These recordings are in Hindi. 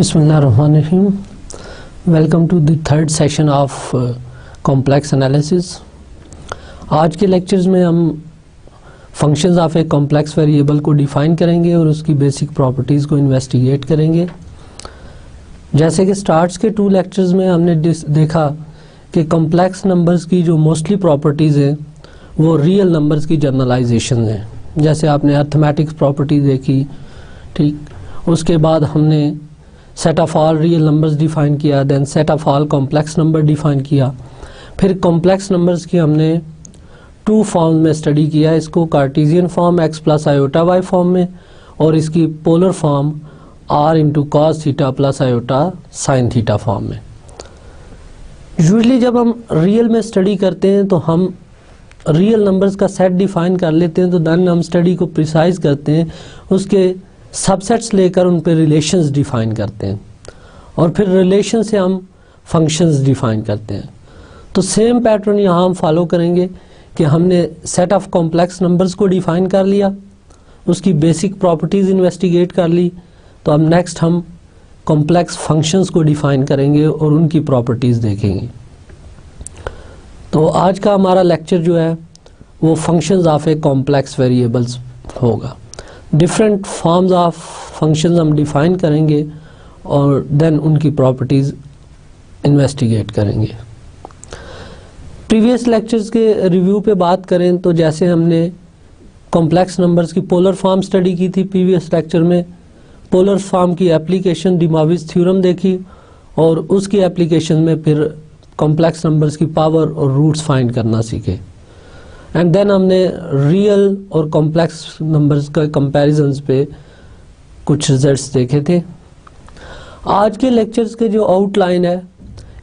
Bismillahirrahmanirrahim. Welcome to the third session of complex analysis. आज के लेक्चर्स में हम functions of a complex variable को डिफाइन करेंगे और उसकी बेसिक प्रॉपर्टीज़ को इन्वेस्टिगेट करेंगे। जैसे कि स्टार्ट्स के 2 लेक्चर्स में हमने देखा कि कॉम्प्लेक्स नंबर्स की जो मोस्टली प्रॉपर्टीज़ हैं वो रियल नंबर्स की जनरलाइजेशन हैं। जैसे आपने अर्थमेटिक्स प्रॉपर्टी देखी, ठीक। उसके बाद हमने set of all real numbers define किया, then set of all complex number define किया। फिर कॉम्प्लेक्स नंबर्स की हमने 2 फॉर्म में स्टडी किया, इसको Cartesian form x plus iota y form में और इसकी polar form r into cos theta plus iota sine theta form में। यूजली जब हम रियल में स्टडी करते हैं तो हम रियल नंबर्स का सेट डिफाइन कर लेते हैं, तो देन हम स्टडी को प्रिसाइज करते हैं, उसके सबसेट्स लेकर उन पे रिलेशंस डिफाइन करते हैं और फिर रिलेशन से हम फंक्शंस डिफाइन करते हैं। तो सेम पैटर्न यहाँ हम फॉलो करेंगे कि हमने सेट ऑफ कॉम्प्लेक्स नंबर्स को डिफाइन कर लिया, उसकी बेसिक प्रॉपर्टीज़ इन्वेस्टिगेट कर ली, तो अब नेक्स्ट हम कॉम्प्लेक्स फंक्शंस को डिफाइन करेंगे और उनकी प्रॉपर्टीज़ देखेंगे। तो आज का हमारा लेक्चर जो है वो functions of a complex variables होगा। डिफरेंट फॉर्म्स ऑफ फंक्शंस हम डिफाइन करेंगे और देन उनकी प्रॉपर्टीज़ इन्वेस्टिगेट करेंगे। प्रीवियस लेक्चर्स के रिव्यू पे बात करें तो जैसे हमने कॉम्प्लेक्स नंबर्स की पोलर फॉर्म स्टडी की थी प्रीवियस लेक्चर में, पोलर फॉर्म की एप्लीकेशन डी मॉविस थ्योरम देखी और उसकी एप्लीकेशन में फिर कॉम्प्लेक्स नंबर्स की पावर और रूट्स फाइंड करना सीखे। एंड देन हमने रियल और कॉम्प्लेक्स नंबर्स का कंपैरिजन्स पे कुछ रिजल्ट्स देखे थे। आज के लेक्चर्स के जो आउटलाइन है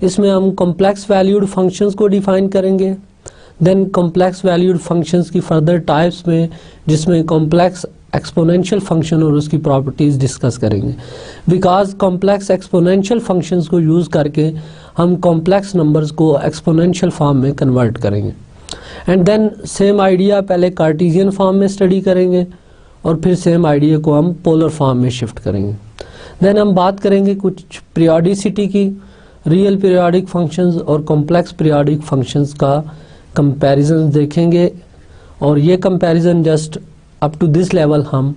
इसमें हम कॉम्प्लेक्स वैल्यूड फंक्शंस को डिफाइन करेंगे, देन कॉम्प्लेक्स वैल्यूड फंक्शंस की फर्दर टाइप्स में जिसमें कॉम्प्लेक्स एक्सपोनेंशियल फंक्शन और उसकी प्रॉपर्टीज़ डिस्कस करेंगे। बिकॉज कॉम्प्लेक्स एक्सपोनेंशियल फंक्शंस को यूज़ करके हम कॉम्प्लेक्स नंबर्स को एक्सपोनेंशियल फॉर्म में कन्वर्ट करेंगे। एंड देन सेम आइडिया पहले कार्टेशियन फॉर्म में स्टडी करेंगे और फिर सेम आइडिया को हम पोलर फॉर्म में शिफ्ट करेंगे। देन हम बात करेंगे कुछ पीरियोडिसिटी की, रियल पीरियोडिक फंक्शंस और कॉम्प्लेक्स पीरियोडिक फंक्शंस का कंपैरिजन देखेंगे और ये comparison just up to this level हम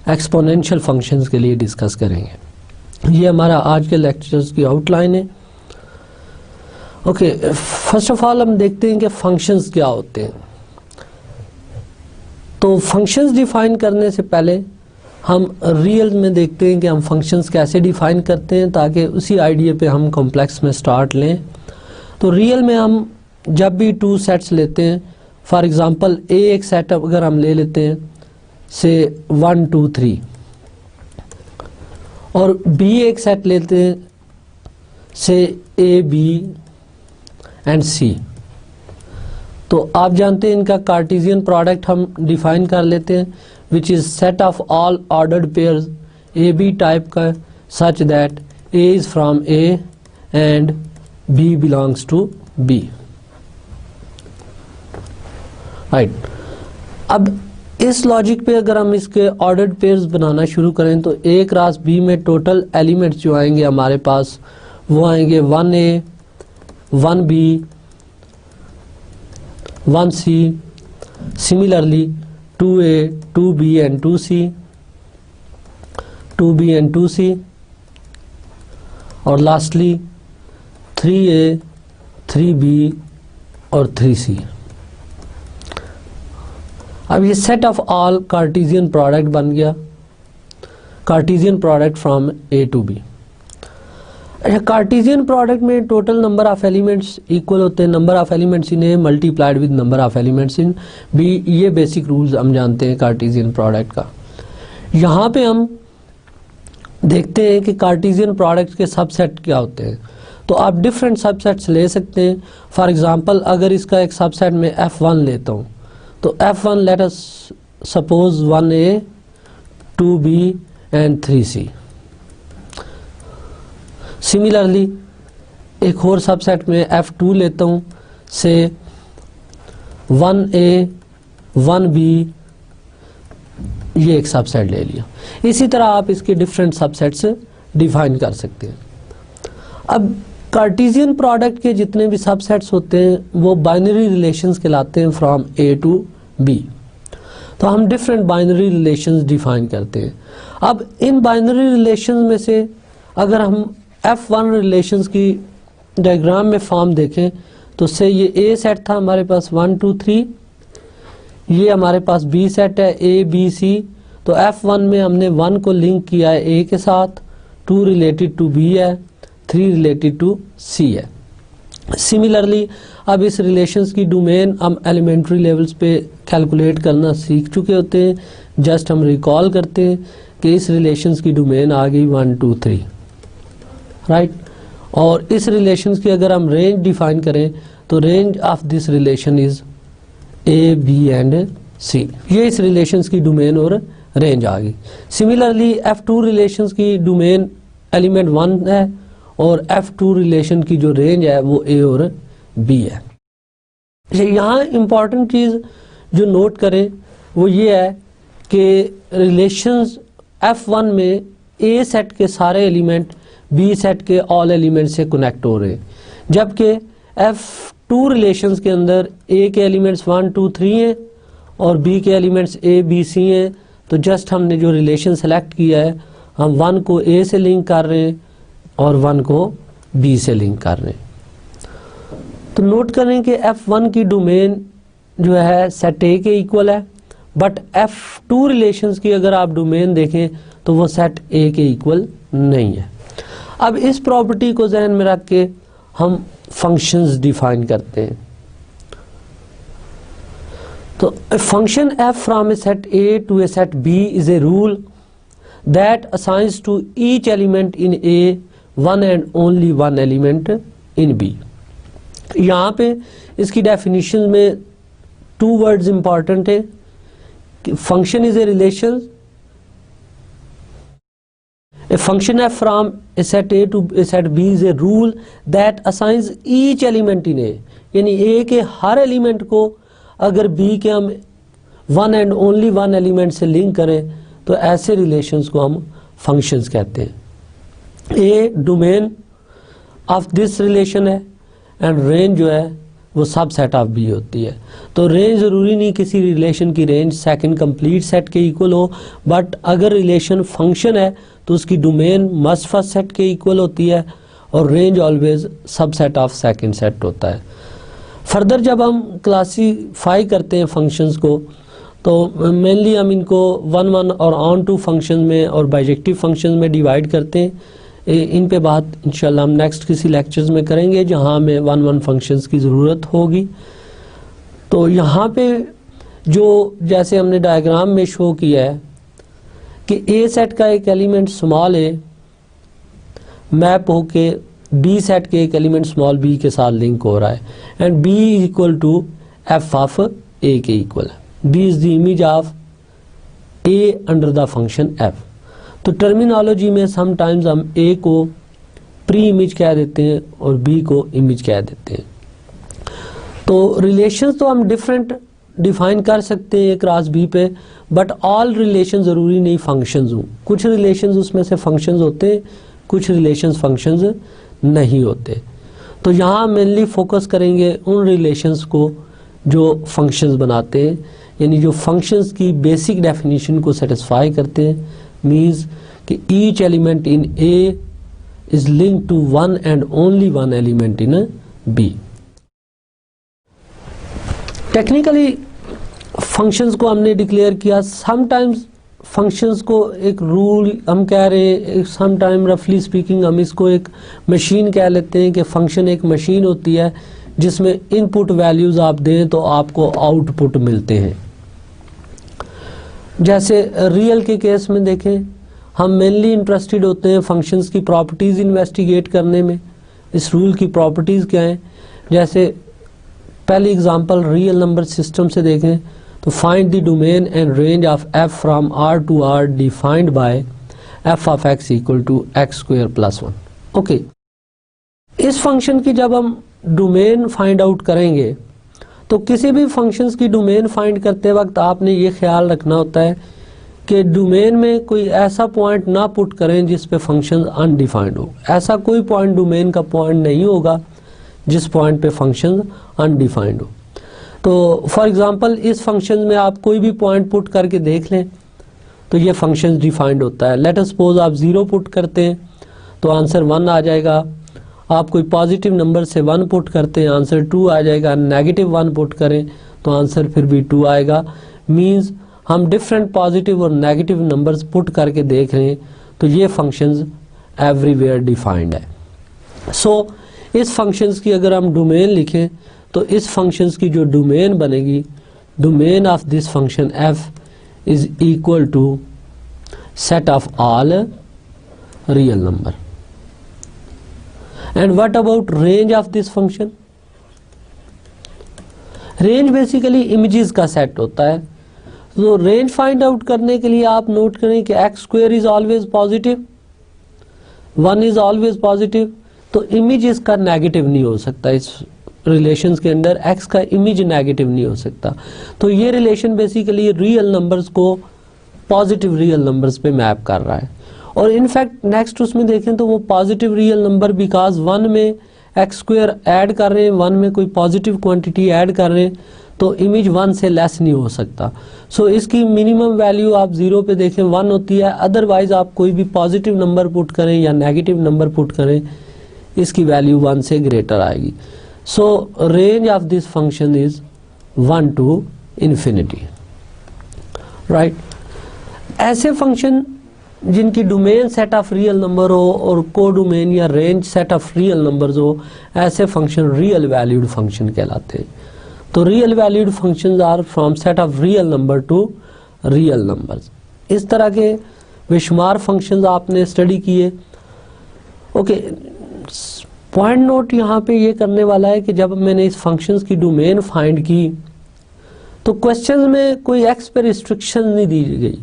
एक्सपोनेंशियल फंक्शंस के लिए डिस्कस करेंगे। ये हमारा आज के लेक्चर्स की आउटलाइन है। ओके, फर्स्ट ऑफ ऑल हम देखते हैं कि फंक्शंस क्या होते हैं। तो फंक्शंस डिफाइन करने से पहले हम रियल में देखते हैं कि हम फंक्शंस कैसे डिफाइन करते हैं ताकि उसी आइडिया पे हम कॉम्प्लेक्स में स्टार्ट लें। तो रियल में हम जब भी 2 सेट्स लेते हैं, फॉर एग्जांपल ए एक सेट अगर हम ले लेते हैं से 1 2 3 और बी एक सेट लेते हैं से ए बी एंड सी, तो आप जानते हैं इनका कार्टेशियन प्रोडक्ट हम डिफाइन कर लेते हैं which is set of all ordered pairs a b type का such that a is from a and b belongs to b. Right, अब इस लॉजिक पे अगर हम इसके ऑर्डर्ड पेयर्स बनाना शुरू करें तो ए क्रॉस बी में टोटल एलिमेंट्स जो आएंगे हमारे पास वो आएंगे 1A 1B 1C, similarly 2A 2B and 2C 2B and 2C और lastly 3A 3B और 3C। अब ये set of all cartesian product बन गया, cartesian product from A to B। Cartesian product में total number of elements equal होते हैं number of elements in a multiplied with number of elements in b. ये बेसिक रूल्स हम जानते हैं कार्टेशियन प्रोडक्ट का। यहाँ पे हम देखते हैं कि कार्टेशियन प्रोडक्ट के सबसेट क्या होते हैं। तो आप डिफरेंट सबसेट्स ले सकते हैं। फॉर एग्जांपल अगर इसका एक सबसेट में F1 लेता हूँ तो F1 let us suppose 1A 2B and 3C। Similarly एक और सबसेट में F2 लेता हूँ से 1A 1B ये एक सबसेट ले लिया। इसी तरह आप इसके डिफरेंट सबसेट्स डिफाइन कर सकते हैं। अब कार्टेशियन प्रोडक्ट के जितने भी सबसेट्स होते हैं वो बाइनरी रिलेशंस कहलाते हैं फ्रॉम ए टू बी। तो हम डिफरेंट बाइनरी रिलेशंस डिफाइन करते हैं। अब इन बाइनरी रिलेशंस में से अगर हम F1 रिलेशंस की डायग्राम में फॉर्म देखें तो से ये ए सेट था हमारे पास 1 2 3, ये हमारे पास बी सेट है ए बी सी। तो F1 में हमने 1 को लिंक किया है ए के साथ, 2 रिलेटेड टू बी है, 3 रिलेटेड टू सी है। सिमिलरली अब इस रिलेशंस की डोमेन हम एलिमेंट्री लेवल्स पे कैलकुलेट करना सीख चुके होते हैं। जस्ट हम रिकॉल करते हैं कि इस रिलेशंस की डोमेन आ गई 1 2 3, राइट। और इस रिलेशंस की अगर हम रेंज डिफाइन करें तो range of this relation is a b and c. ये इस रिलेशंस की डोमेन और रेंज आ गई। सिमिलरली F2 रिलेशंस की डोमेन एलिमेंट 1 है और F2 रिलेशन की जो रेंज है वो ए और बी है। यहाँ इम्पॉर्टेंट चीज़ जो नोट करें वो ये है कि रिलेशंस F1 में ए सेट के सारे एलिमेंट बी सेट के ऑल एलिमेंट से कनेक्ट हो रहे हैं, जबकि F2 रिलेशंस के अंदर ए के एलिमेंट्स 1 2 3 हैं और बी के एलिमेंट्स ए बी सी हैं। तो जस्ट हमने जो रिलेशन सेलेक्ट किया है हम 1 को ए से लिंक कर रहे हैं और 1 को बी से लिंक कर रहे हैं। तो नोट करें कि F1 की डोमेन जो है सेट ए के इक्वल है, बट F2 रिलेशंस की अगर आप डोमेन देखें तो वो सेट ए के इक्वल नहीं है। अब इस प्रॉपर्टी को ध्यान में रख के हम फंक्शंस डिफाइन करते हैं। तो function f from a set A to a set B is a rule that assigns to each element in A one and only one element in B। यहाँ पे इसकी डेफिनेशन में 2 वर्ड्स इंपॉर्टेंट है कि function is a relation, a function f from a set A to a set B is a rule that assigns each element in A। यानी A के हर एलिमेंट को अगर B के हम one and only one element से लिंक करें तो ऐसे रिलेशंस को हम फंक्शंस कहते हैं। ए डोमेन ऑफ दिस रिलेशन है एंड रेंज जो है वो सब सेट ऑफ बी होती है। तो रेंज ज़रूरी नहीं किसी रिलेशन की रेंज सेकंड कंप्लीट सेट के इक्वल हो, बट अगर रिलेशन फंक्शन है तो उसकी डोमेन मस्ट फर्स्ट सेट के इक्वल होती है और रेंज ऑलवेज सब सेट ऑफ सेकंड सेट होता है। फर्दर जब हम क्लासीफाई करते हैं फंक्शंस को तो मेनली हम इनको 1 1 और ऑन टू फंक्शन में और बाइजेक्टिव फंक्शन में डिवाइड करते हैं। इन पे बात इंशाल्लाह हम नेक्स्ट किसी लेक्चर्स में करेंगे जहाँ हमें 1 1 फंक्शंस की ज़रूरत होगी। तो यहाँ पे जो जैसे हमने डायग्राम में शो किया है कि ए सेट का एक एलिमेंट स्मॉल ए मैप होके बी सेट के एक एलिमेंट स्मॉल बी के साथ लिंक हो रहा है and b is equal to f of a के इक्वल है। B is the image of a under the function f. तो टर्मिनोलॉजी में समटाइम्स हम ए को प्री इमेज कह देते हैं और बी को इमेज कह देते हैं। तो रिलेशंस तो हम डिफरेंट डिफाइन कर सकते हैं क्रॉस बी पे, बट ऑल रिलेशन ज़रूरी नहीं फंक्शंस हों। कुछ रिलेशंस उसमें से फंक्शंस होते हैं, कुछ रिलेशंस फंक्शंस नहीं होते। तो यहाँ मेनली फोकस करेंगे उन रिलेशंस को जो फंक्शंस बनाते हैं, यानी जो फंक्शंस की बेसिक डेफिनेशन को सेटिस्फाई करते हैं। मीन्स कि each element in A is linked to one and only one element in B. Technically functions को हमने डिक्लेयर किया। समटाइम्स फंक्शंस को एक रूल हम कह रहे हैं, समटाइम रफली स्पीकिंग हम इसको एक मशीन कह लेते हैं कि फंक्शन एक मशीन होती है जिसमें इनपुट वैल्यूज़ आप दें तो आपको आउटपुट मिलते हैं। जैसे रियल के केस में देखें, हम मेनली इंटरेस्टेड होते हैं फंक्शंस की प्रॉपर्टीज़ इन्वेस्टिगेट करने में। इस रूल की प्रॉपर्टीज़ क्या हैं? जैसे पहली एग्जांपल रियल नंबर सिस्टम से देखें तो find the domain and range of f from R to R defined by f of x equal to x square plus 1। Okay, इस फंक्शन की जब हम डोमेन फाइंड आउट करेंगे तो किसी भी फंक्शंस की डोमेन फाइंड करते वक्त आपने ये ख्याल रखना होता है कि डोमेन में कोई ऐसा पॉइंट ना पुट करें जिस पे फंक्शन अनडिफाइंड हो। ऐसा कोई पॉइंट डोमेन का पॉइंट नहीं होगा जिस पॉइंट पे फंक्शन अनडिफाइंड हो। तो फॉर एग्जांपल इस फंक्शन में आप कोई भी पॉइंट पुट करके देख लें तो ये फंक्शन डिफाइंड होता है। लेट अस सपोज आप 0 पुट करते हैं तो आंसर 1 आ जाएगा। आप कोई पॉजिटिव नंबर से 1 पुट करते हैं, आंसर 2 आ जाएगा। नेगेटिव 1 पुट करें तो आंसर फिर भी 2 आएगा। मींस हम डिफरेंट पॉजिटिव और नेगेटिव नंबर्स पुट करके देख रहे हैं तो ये फंक्शंस एवरीवेयर डिफाइंड है। सो इस फंक्शंस की अगर हम डोमेन लिखें तो इस फंक्शंस की जो डोमेन बनेगी, domain of this function f is equal to set of all real number. And what about range of this function? Range basically images का सेट होता है। तो रेंज फाइंड आउट करने के लिए आप नोट करें कि x square is always positive, 1 is always positive, तो इमेज इसका नेगेटिव नहीं हो सकता। इस रिलेशंस के अंदर एक्स का इमेज नेगेटिव नहीं हो सकता। तो ये रिलेशन बेसिकली रियल नंबर्स को पॉजिटिव रियल नंबर्स पे मैप कर रहा है। और इनफैक्ट नेक्स्ट उसमें देखें तो वो पॉजिटिव रियल नंबर बिकॉज 1 में एक्स स्क्वायर ऐड कर रहे हैं, 1 में कोई पॉजिटिव क्वांटिटी ऐड कर रहे हैं तो इमेज 1 से लेस नहीं हो सकता। सो इसकी मिनिमम वैल्यू आप 0 पे देखें 1 होती है। अदरवाइज आप कोई भी पॉजिटिव नंबर पुट करें या नेगेटिव नंबर पुट करें इसकी वैल्यू 1 से ग्रेटर आएगी। So range of this function is 1 to infinity, right. ऐसे फंक्शन जिनकी domain set of real number हो और को डोमेन या range set of real numbers हो, ऐसे फंक्शन रियल वैल्यूड फंक्शन कहलाते हैं। तो real valued functions are from set of real number to real numbers. इस तरह के बेशुमार फंक्शंस आपने स्टडी किए। ओके, पॉइंट नोट यहाँ पे ये करने वाला है कि जब मैंने इस फंक्शंस की डोमेन फाइंड की तो क्वेश्चन में कोई एक्स पे रिस्ट्रिक्शन नहीं दी गई।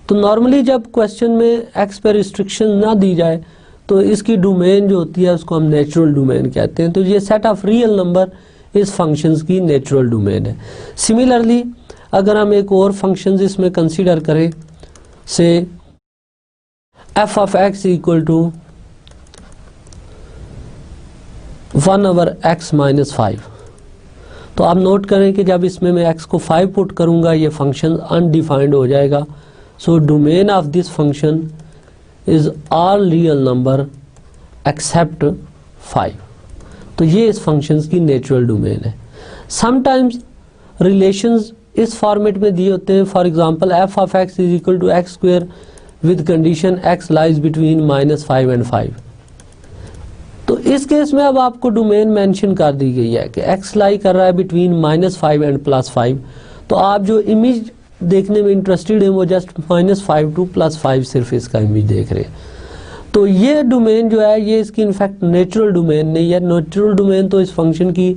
तो नॉर्मली जब क्वेश्चन में एक्स पे रिस्ट्रिक्शन ना दी जाए तो इसकी डोमेन जो होती है उसको हम नेचुरल डोमेन कहते हैं। तो ये सेट ऑफ रियल नंबर इस फंक्शंस की नेचुरल डोमेन है। सिमिलरली अगर हम एक और फंक्शन इसमें कंसीडर करें, say f of x equal to 1/x - 5, तो आप नोट करें कि जब इसमें मैं x को 5 पुट करूंगा ये फंक्शन अनडिफाइंड हो जाएगा। So domain of this function is all real number except 5। तो ये इस फंक्शंस की नेचुरल डोमेन है। समटाइम्स रिलेशंस इस फॉर्मेट में दिए होते हैं। For example f of x is equal to x square with condition x lies between -5 and 5। तो इस केस में अब आपको डोमेन मेंशन कर दी गई है कि एक्स लाई कर रहा है बिटवीन -5 and +5। तो आप जो इमेज देखने में इंटरेस्टेड है वो जस्ट -5 to +5 सिर्फ इसका इमेज देख रहे हैं। तो ये डोमेन जो है ये इसकी इनफैक्ट नेचुरल डोमेन नहीं है। नेचुरल डोमेन तो इस फंक्शन की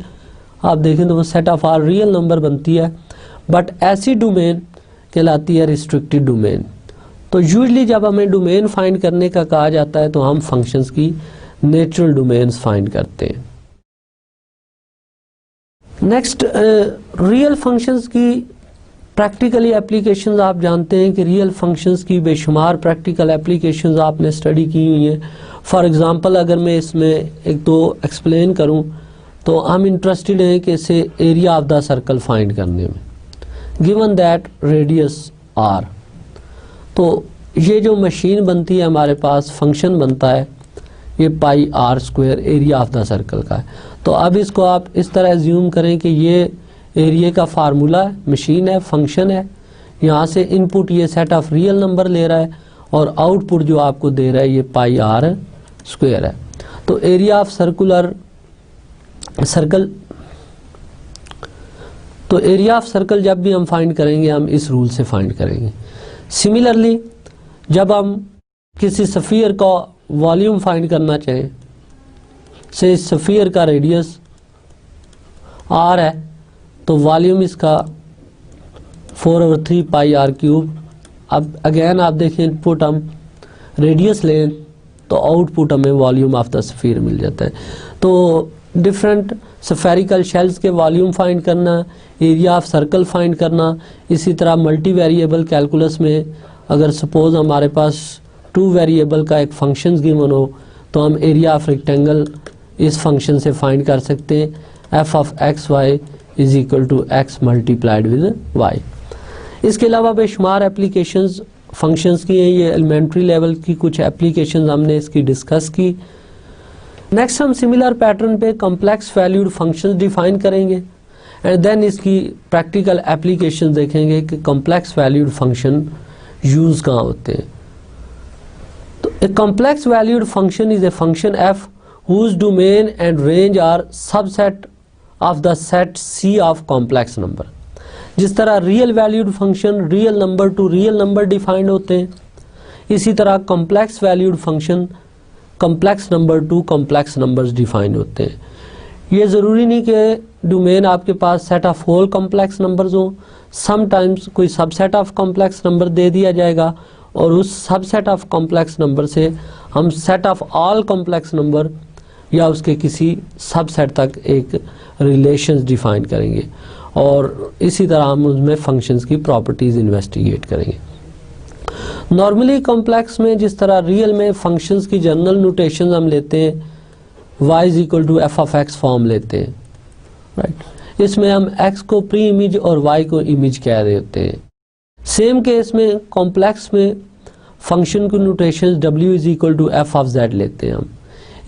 आप देखें तो वो set of R real number बनती है, बट ऐसी डोमेन कहलाती है रिस्ट्रिक्टेड डोमेन। तो यूजली जब हमें डोमेन फाइंड करने का कहा जाता है तो हम फंक्शंस की नेचुरल डोमेन्स फाइंड करते हैं। नेक्स्ट, रियल फंक्शंस की प्रैक्टिकली एप्लीकेशंस आप जानते हैं कि रियल फंक्शंस की बेशुमार प्रैक्टिकल एप्लीकेशंस आपने स्टडी की हुई हैं। फॉर एग्जांपल अगर मैं इसमें एक दो एक्सप्लेन करूं तो हम इंटरेस्टेड हैं कि इसे area of the circle find करने में, गिवन दैट रेडियस आर। तो ये जो मशीन बनती है हमारे पास फंक्शन बनता है ये πr² area of the circle का है। तो अब इसको आप इस तरह एज्यूम करें कि ये एरिया का फार्मूला है, मशीन है, फंक्शन है। यहाँ से इनपुट ये सेट ऑफ रियल नंबर ले रहा है और आउटपुट जो आपको दे रहा है ये πr² है। तो एरिया ऑफ सर्कल जब भी हम फाइंड करेंगे हम इस रूल से फाइंड करेंगे। सिमिलरली जब हम किसी स्फीयर का वॉल्यूम फाइंड करना चाहें, से स्फीयर का रेडियस r है तो वॉल्यूम इसका 4/3 πr³। अब अगेन आप देखें इनपुट हम रेडियस लें तो आउटपुट हमें वॉल्यूम ऑफ द स्फीयर मिल जाता है। तो डिफरेंट स्फेरिकल शेल्स के वॉल्यूम फाइंड करना, एरिया ऑफ सर्कल फाइंड करना। इसी तरह मल्टी वेरिएबल कैलकुलस में अगर सपोज हमारे पास 2 वेरिएबल का एक फंक्शन गिवन हो तो हम एरिया ऑफ रेक्टेंगल इस फंक्शन से फाइंड कर सकते हैं, f of x y is equal to x multiplied with y. इसके अलावा बेशुमार एप्लीकेशंस फंक्शंस की हैं, ये एलिमेंट्री लेवल की कुछ एप्लीकेशंस हमने इसकी डिस्कस की। नेक्स्ट हम सिमिलर पैटर्न पे कॉम्प्लेक्स वैल्यूड फंक्शंस डिफाइन करेंगे एंड देन इसकी प्रैक्टिकल एप्लीकेशन देखेंगे कि कॉम्प्लेक्स वैल्यूड फंक्शन यूज कहाँ होते हैं। तो a complex valued function is a function F whose domain and range are subset of the set C of complex number। जिस तरह real valued function real number to real number defined होते हैं, इसी तरह complex valued function complex number to complex numbers defined होते हैं। ये ज़रूरी नहीं कि डोमेन आपके पास set of whole complex numbers हो, समटाइम्स कोई सबसेट ऑफ कॉम्प्लेक्स नंबर दे दिया जाएगा और उस सबसेट ऑफ कॉम्प्लेक्स नंबर से हम set of all complex number या उसके किसी सबसेट तक एक रिलेशंस डिफाइन करेंगे और इसी तरह हम उसमें फंक्शंस की प्रॉपर्टीज इन्वेस्टिगेट करेंगे। नॉर्मली कॉम्प्लेक्स में जिस तरह रियल में फंक्शंस की जनरल नोटेशन हम लेते हैं, y is equal to f of x form लेते हैं, राइट। इसमें हम x को प्री इमेज और y को इमेज कह रहे होते हैं। सेम केस में कॉम्प्लेक्स में फंक्शन की notation w is equal to f of z लेते हैं हम।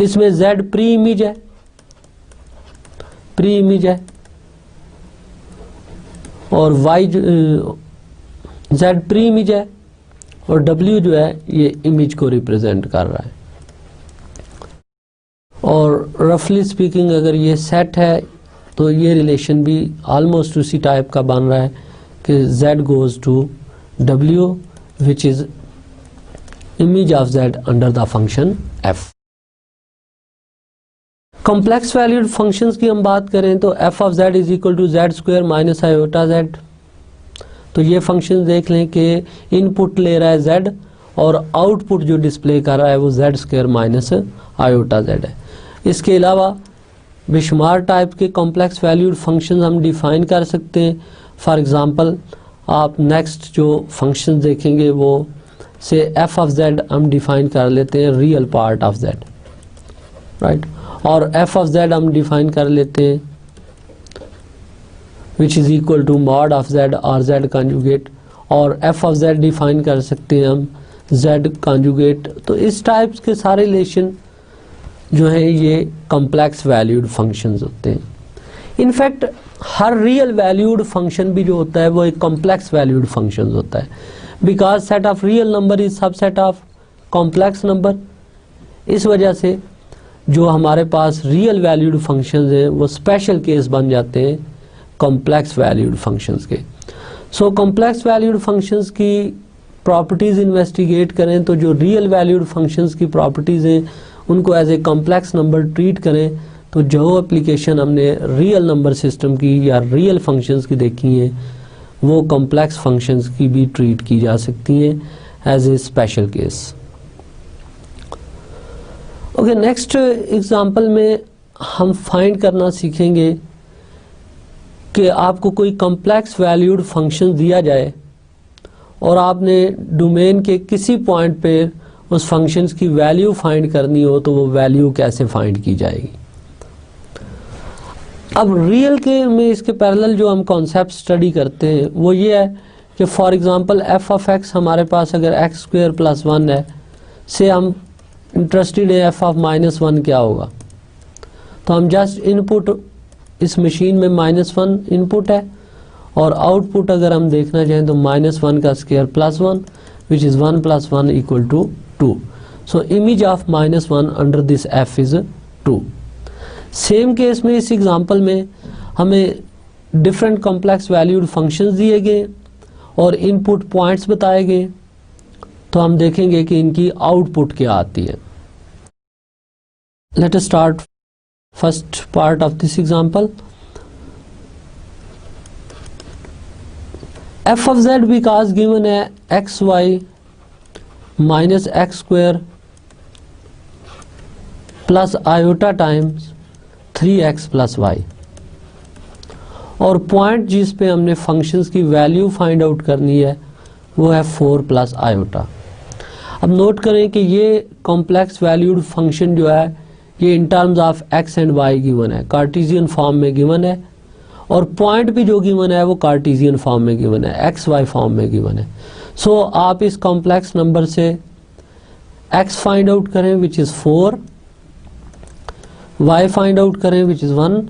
इसमें z प्री इमेज है और y z प्री इमेज है और w जो है ये इमेज को रिप्रेजेंट कर रहा है। और रफली स्पीकिंग अगर ये सेट है तो ये रिलेशन भी ऑलमोस्ट उसी टाइप का बन रहा है कि z goes to w which is image of z under the function f। Complex valued functions की हम बात करें तो f of z is equal to z square minus iota z. तो ये फंक्शन देख लें कि इनपुट ले रहा है जेड और आउटपुट जो डिस्प्ले कर रहा है वो z square minus iota z है। इसके अलावा बेशुमार टाइप के कॉम्प्लेक्स वैल्यूड फंक्शन हम डिफाइन कर सकते हैं। फॉर एग्जांपल आप नेक्स्ट जो फंक्शन देखेंगे वो से एफ ऑफ जेड हम डिफाइन कर लेते हैं real part of z, right. और एफ ऑफ जेड हम डिफाइन कर लेते हैं which is equal to mod of z और जेड कॉन्जुगेट, और एफ ऑफ जेड डिफाइन कर सकते हैं हम जेड कॉन्जुगेट। तो इस टाइप्स के सारे रिलेशन जो है ये कॉम्प्लेक्स वैल्यूड फंक्शंस होते हैं। इनफैक्ट हर रियल वैल्यूड फंक्शन भी जो होता है वो एक कॉम्प्लेक्स वैल्यूड फंक्शन होता है, because set of real number is subset of complex number. इस वजह से जो हमारे पास रियल वैल्यूड फंक्शंस हैं वो स्पेशल केस बन जाते हैं कॉम्प्लेक्स वैल्यूड फंक्शंस के। सो कॉम्प्लेक्स वैल्यूड फंक्शंस की प्रॉपर्टीज़ इन्वेस्टिगेट करें तो जो रियल वैल्यूड फंक्शंस की प्रॉपर्टीज़ हैं उनको as a complex number treat करें। तो जो एप्लीकेशन हमने रियल नंबर सिस्टम की या रियल फंक्शंस की देखी हैं वो कॉम्प्लेक्स फंक्शंस की भी ट्रीट की जा सकती हैं as a special case. Okay, next example में हम फाइंड करना सीखेंगे कि आपको कोई कॉम्प्लेक्स वैल्यूड फंक्शन दिया जाए और आपने डोमेन के किसी पॉइंट पे उस फंक्शन की वैल्यू फाइंड करनी हो तो वो वैल्यू कैसे फाइंड की जाएगी। अब रियल के में इसके पैरेलल जो हम कॉन्सेप्ट स्टडी करते हैं वो ये है कि for example f of x हमारे पास अगर एक्स स्क्वायर प्लस 1 है, से हम इंटरेस्टेड है एफ ऑफ -1 क्या होगा, तो हम जस्ट इनपुट इस मशीन में -1 इनपुट है और आउटपुट अगर हम देखना चाहें तो -1 का square +1 which is 1 + 1 equal to 2। So image of -1 under this f is 2। Same case में इस एग्जांपल में हमें डिफरेंट कॉम्प्लेक्स वैल्यूड फंक्शंस दिए गए और इनपुट पॉइंट्स बताए गए, तो हम देखेंगे कि इनकी आउटपुट क्या आती है। Let us start first part of this example. F of z because given है x y minus x square plus iota times 3x plus y, और पॉइंट जिस पे हमने फंक्शंस की वैल्यू फाइंड आउट करनी है वो है 4 प्लस आयोटा। अब नोट करें कि ये कॉम्प्लेक्स वैल्यूड फंक्शन जो है ये in terms of x and y given है, कार्टेशियन फॉर्म में गिवन है, और पॉइंट भी जो गिवन है वो कार्टेशियन फॉर्म में गिवन है, एक्स वाई फॉर्म में गिवन है। सो आप इस कॉम्प्लेक्स नंबर से x फाइंड आउट करें which is 4, y find out करें which is 1।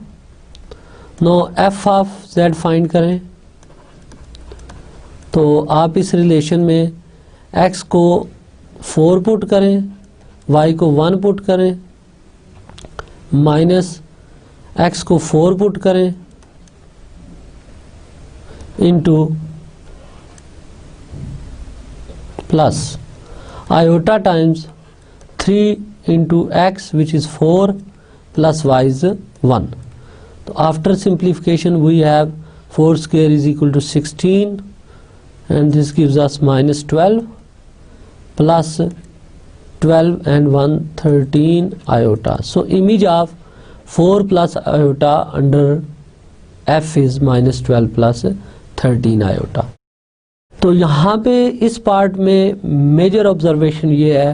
Now f of z find करें, तो आप इस रिलेशन में x को 4 पुट करें, y को 1 पुट करें, माइनस x को 4 पुट करें into plus iota times 3 into x which is 4 plus y is 1। तो after simplification we have 4 square is equal to 16 and this gives us minus 12 plus 12 and 1 13 iota. So image of 4 plus iota under f is minus 12 plus 13 iota. तो यहाँ पे इस पार्ट में मेजर ऑब्जर्वेशन ये है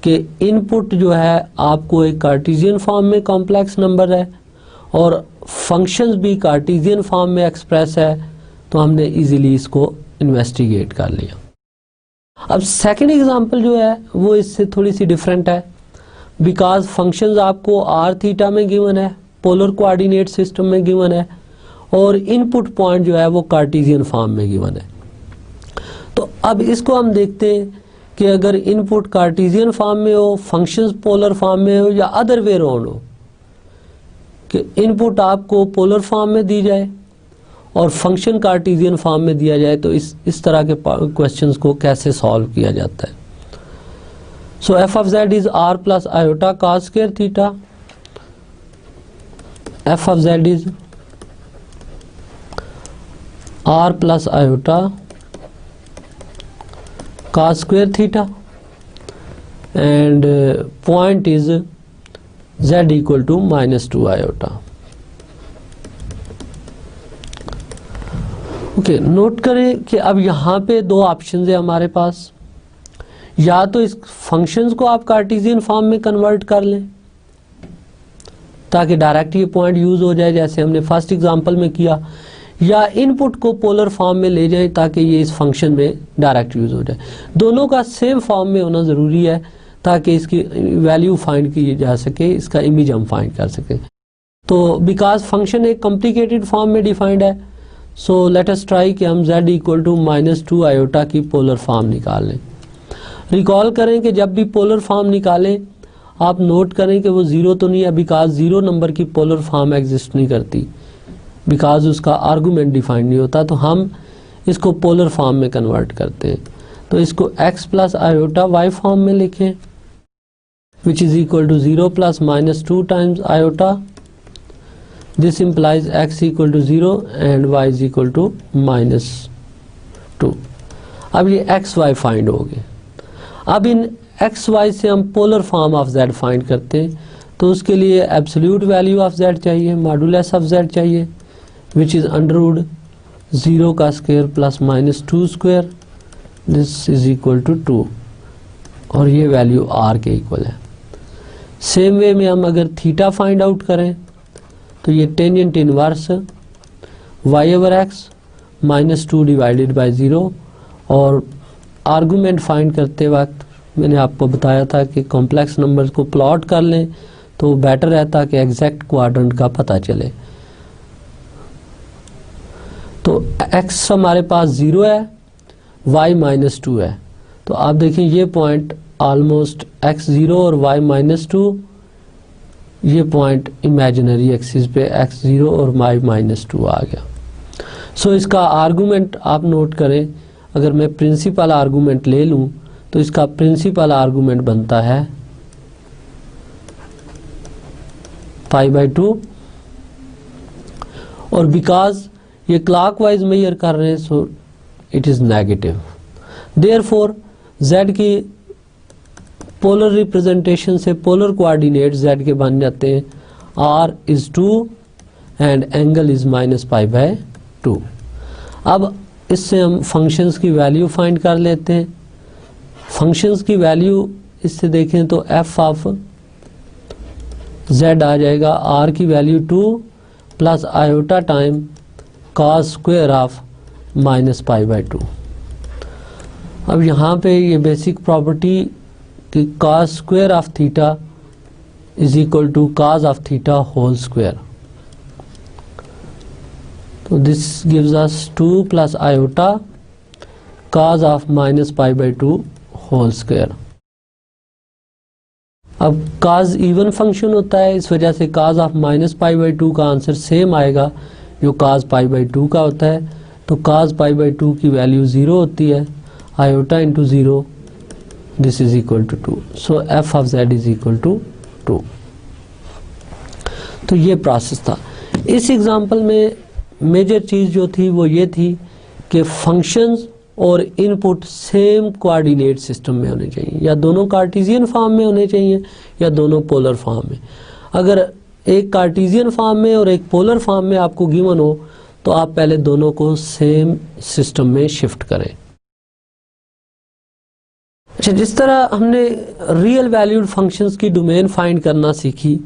कि इनपुट जो है आपको एक कार्टेशियन फॉर्म में कॉम्प्लेक्स नंबर है और फंक्शंस भी कार्टेशियन फॉर्म में एक्सप्रेस है, तो हमने इजीली इसको इन्वेस्टिगेट कर लिया। अब सेकंड एग्जांपल जो है वो इससे थोड़ी सी डिफरेंट है, बिकॉज फंक्शंस आपको आर थीटा में गिवन है, पोलर कोऑर्डिनेट सिस्टम में गिवन है, और इनपुट पॉइंट जो है वो कार्टेशियन फॉर्म में गिवन है। तो अब इसको हम देखते हैं कि अगर इनपुट कार्टेशियन फॉर्म में हो, फंक्शंस पोलर फॉर्म में हो, या अदर वे राउंड हो कि इनपुट आपको पोलर फॉर्म में दी जाए और फंक्शन कार्टेशियन फॉर्म में दिया जाए, तो इस तरह के क्वेश्चंस को कैसे सॉल्व किया जाता है। So f of z is r plus iota cos square theta, f of z is r plus iota cos square theta, and point is z equal to minus 2 iota. Okay, note करें कि अब यहाँ पे दो ऑप्शन है हमारे पास, या तो इस फंक्शंस को आप कार्टेशियन फॉर्म में कन्वर्ट कर लें ताकि डायरेक्ट ये पॉइंट यूज हो जाए जैसे हमने फर्स्ट एग्जांपल में किया, या इनपुट को पोलर फॉर्म में ले जाएं ताकि ये इस फंक्शन में डायरेक्ट यूज हो जाए। दोनों का सेम फॉर्म में होना ज़रूरी है ताकि इसकी वैल्यू फाइंड की जा सके, इसका इमेज हम फाइंड कर सकें। तो बिकॉज फंक्शन एक कॉम्प्लिकेटेड फॉर्म में डिफाइंड है, सो लेट अस ट्राई कि हम z equal to minus 2 iota की पोलर फॉर्म निकाल लें। रिकॉल करें कि जब भी पोलर फॉर्म निकालें आप नोट करें कि वो ज़ीरो तो नहीं है, बिकॉज ज़ीरो नंबर की पोलर फॉर्म एग्जिस्ट नहीं करती, बिकॉज उसका आर्गूमेंट डिफाइंड नहीं होता। तो हम इसको पोलर फॉर्म में कन्वर्ट करते हैं, तो इसको x plus iota y form में लिखें which is equal to 0 plus minus 2 times iota, this implies x equal to 0 and y is equal to minus 2। अब ये x y फाइंड हो गए। अब इन x y से हम polar form of z find करते हैं, तो उसके लिए एब्सोल्यूट वैल्यू ऑफ z चाहिए, मॉडुलस ऑफ z चाहिए विच इज़ अंडर रूट 0 का square plus minus 2 square, this is equal to 2, और ये वैल्यू r के इक्वल है। सेम वे में हम अगर थीटा फाइंड आउट करें तो ये tangent inverse y over x minus 2 divided by 0, और आर्गूमेंट फाइंड करते वक्त मैंने आपको बताया था कि कॉम्प्लेक्स नंबर्स को प्लॉट कर लें तो बेटर रहता कि एग्जैक्ट क्वाड्रेंट का पता चले। तो x हमारे पास 0 है, y माइनस 2 है, तो आप देखें ये पॉइंट ऑलमोस्ट x 0 और y माइनस 2, ये पॉइंट इमेजिनरी एक्सिस पे x 0 और y माइनस 2 आ गया। सो इसका आर्गूमेंट आप नोट करें, अगर मैं प्रिंसिपल आर्गूमेंट ले लूँ तो इसका प्रिंसिपल आर्गूमेंट बनता है π/2, और बिकॉज ये क्लॉकवाइज मेजर कर रहे हैं so it is negative, therefore z की पोलर रिप्रेजेंटेशन से पोलर कोऑर्डिनेट z के बन जाते हैं r is 2 and angle is -π/2। अब इससे हम फंक्शंस की वैल्यू फाइंड कर लेते हैं। फंक्शंस की वैल्यू इससे देखें तो f ऑफ z आ जाएगा, r की value 2 plus iota time cos square of -π/2। अब यहाँ पे ये बेसिक प्रॉपर्टी कि cos स्क्वायर ऑफ थीटा is equal to cos of theta whole square, तो this gives us 2 plus iota cos of -π/2 whole square. अब cos इवन फंक्शन होता है, इस वजह से cos ऑफ -π/2 का आंसर सेम आएगा जो cos π/2 का होता है। तो cos π/2 की वैल्यू 0 होती है, iota into 0 this is equal to 2। So f of z is equal to 2। तो ये प्रोसेस था। इस एग्जांपल में मेजर चीज़ जो थी वो ये थी कि फंक्शंस और इनपुट सेम कोऑर्डिनेट सिस्टम में होने चाहिए, या दोनों कार्टेशियन फॉर्म में होने चाहिए या दोनों पोलर फॉर्म में। अगर एक कार्टेशियन फॉर्म में और एक पोलर फॉर्म में आपको गिवन हो तो आप पहले दोनों को सेम सिस्टम में शिफ्ट करें। अच्छा, जिस तरह हमने रियल वैल्यूड फंक्शंस की डोमेन फाइंड करना सीखी,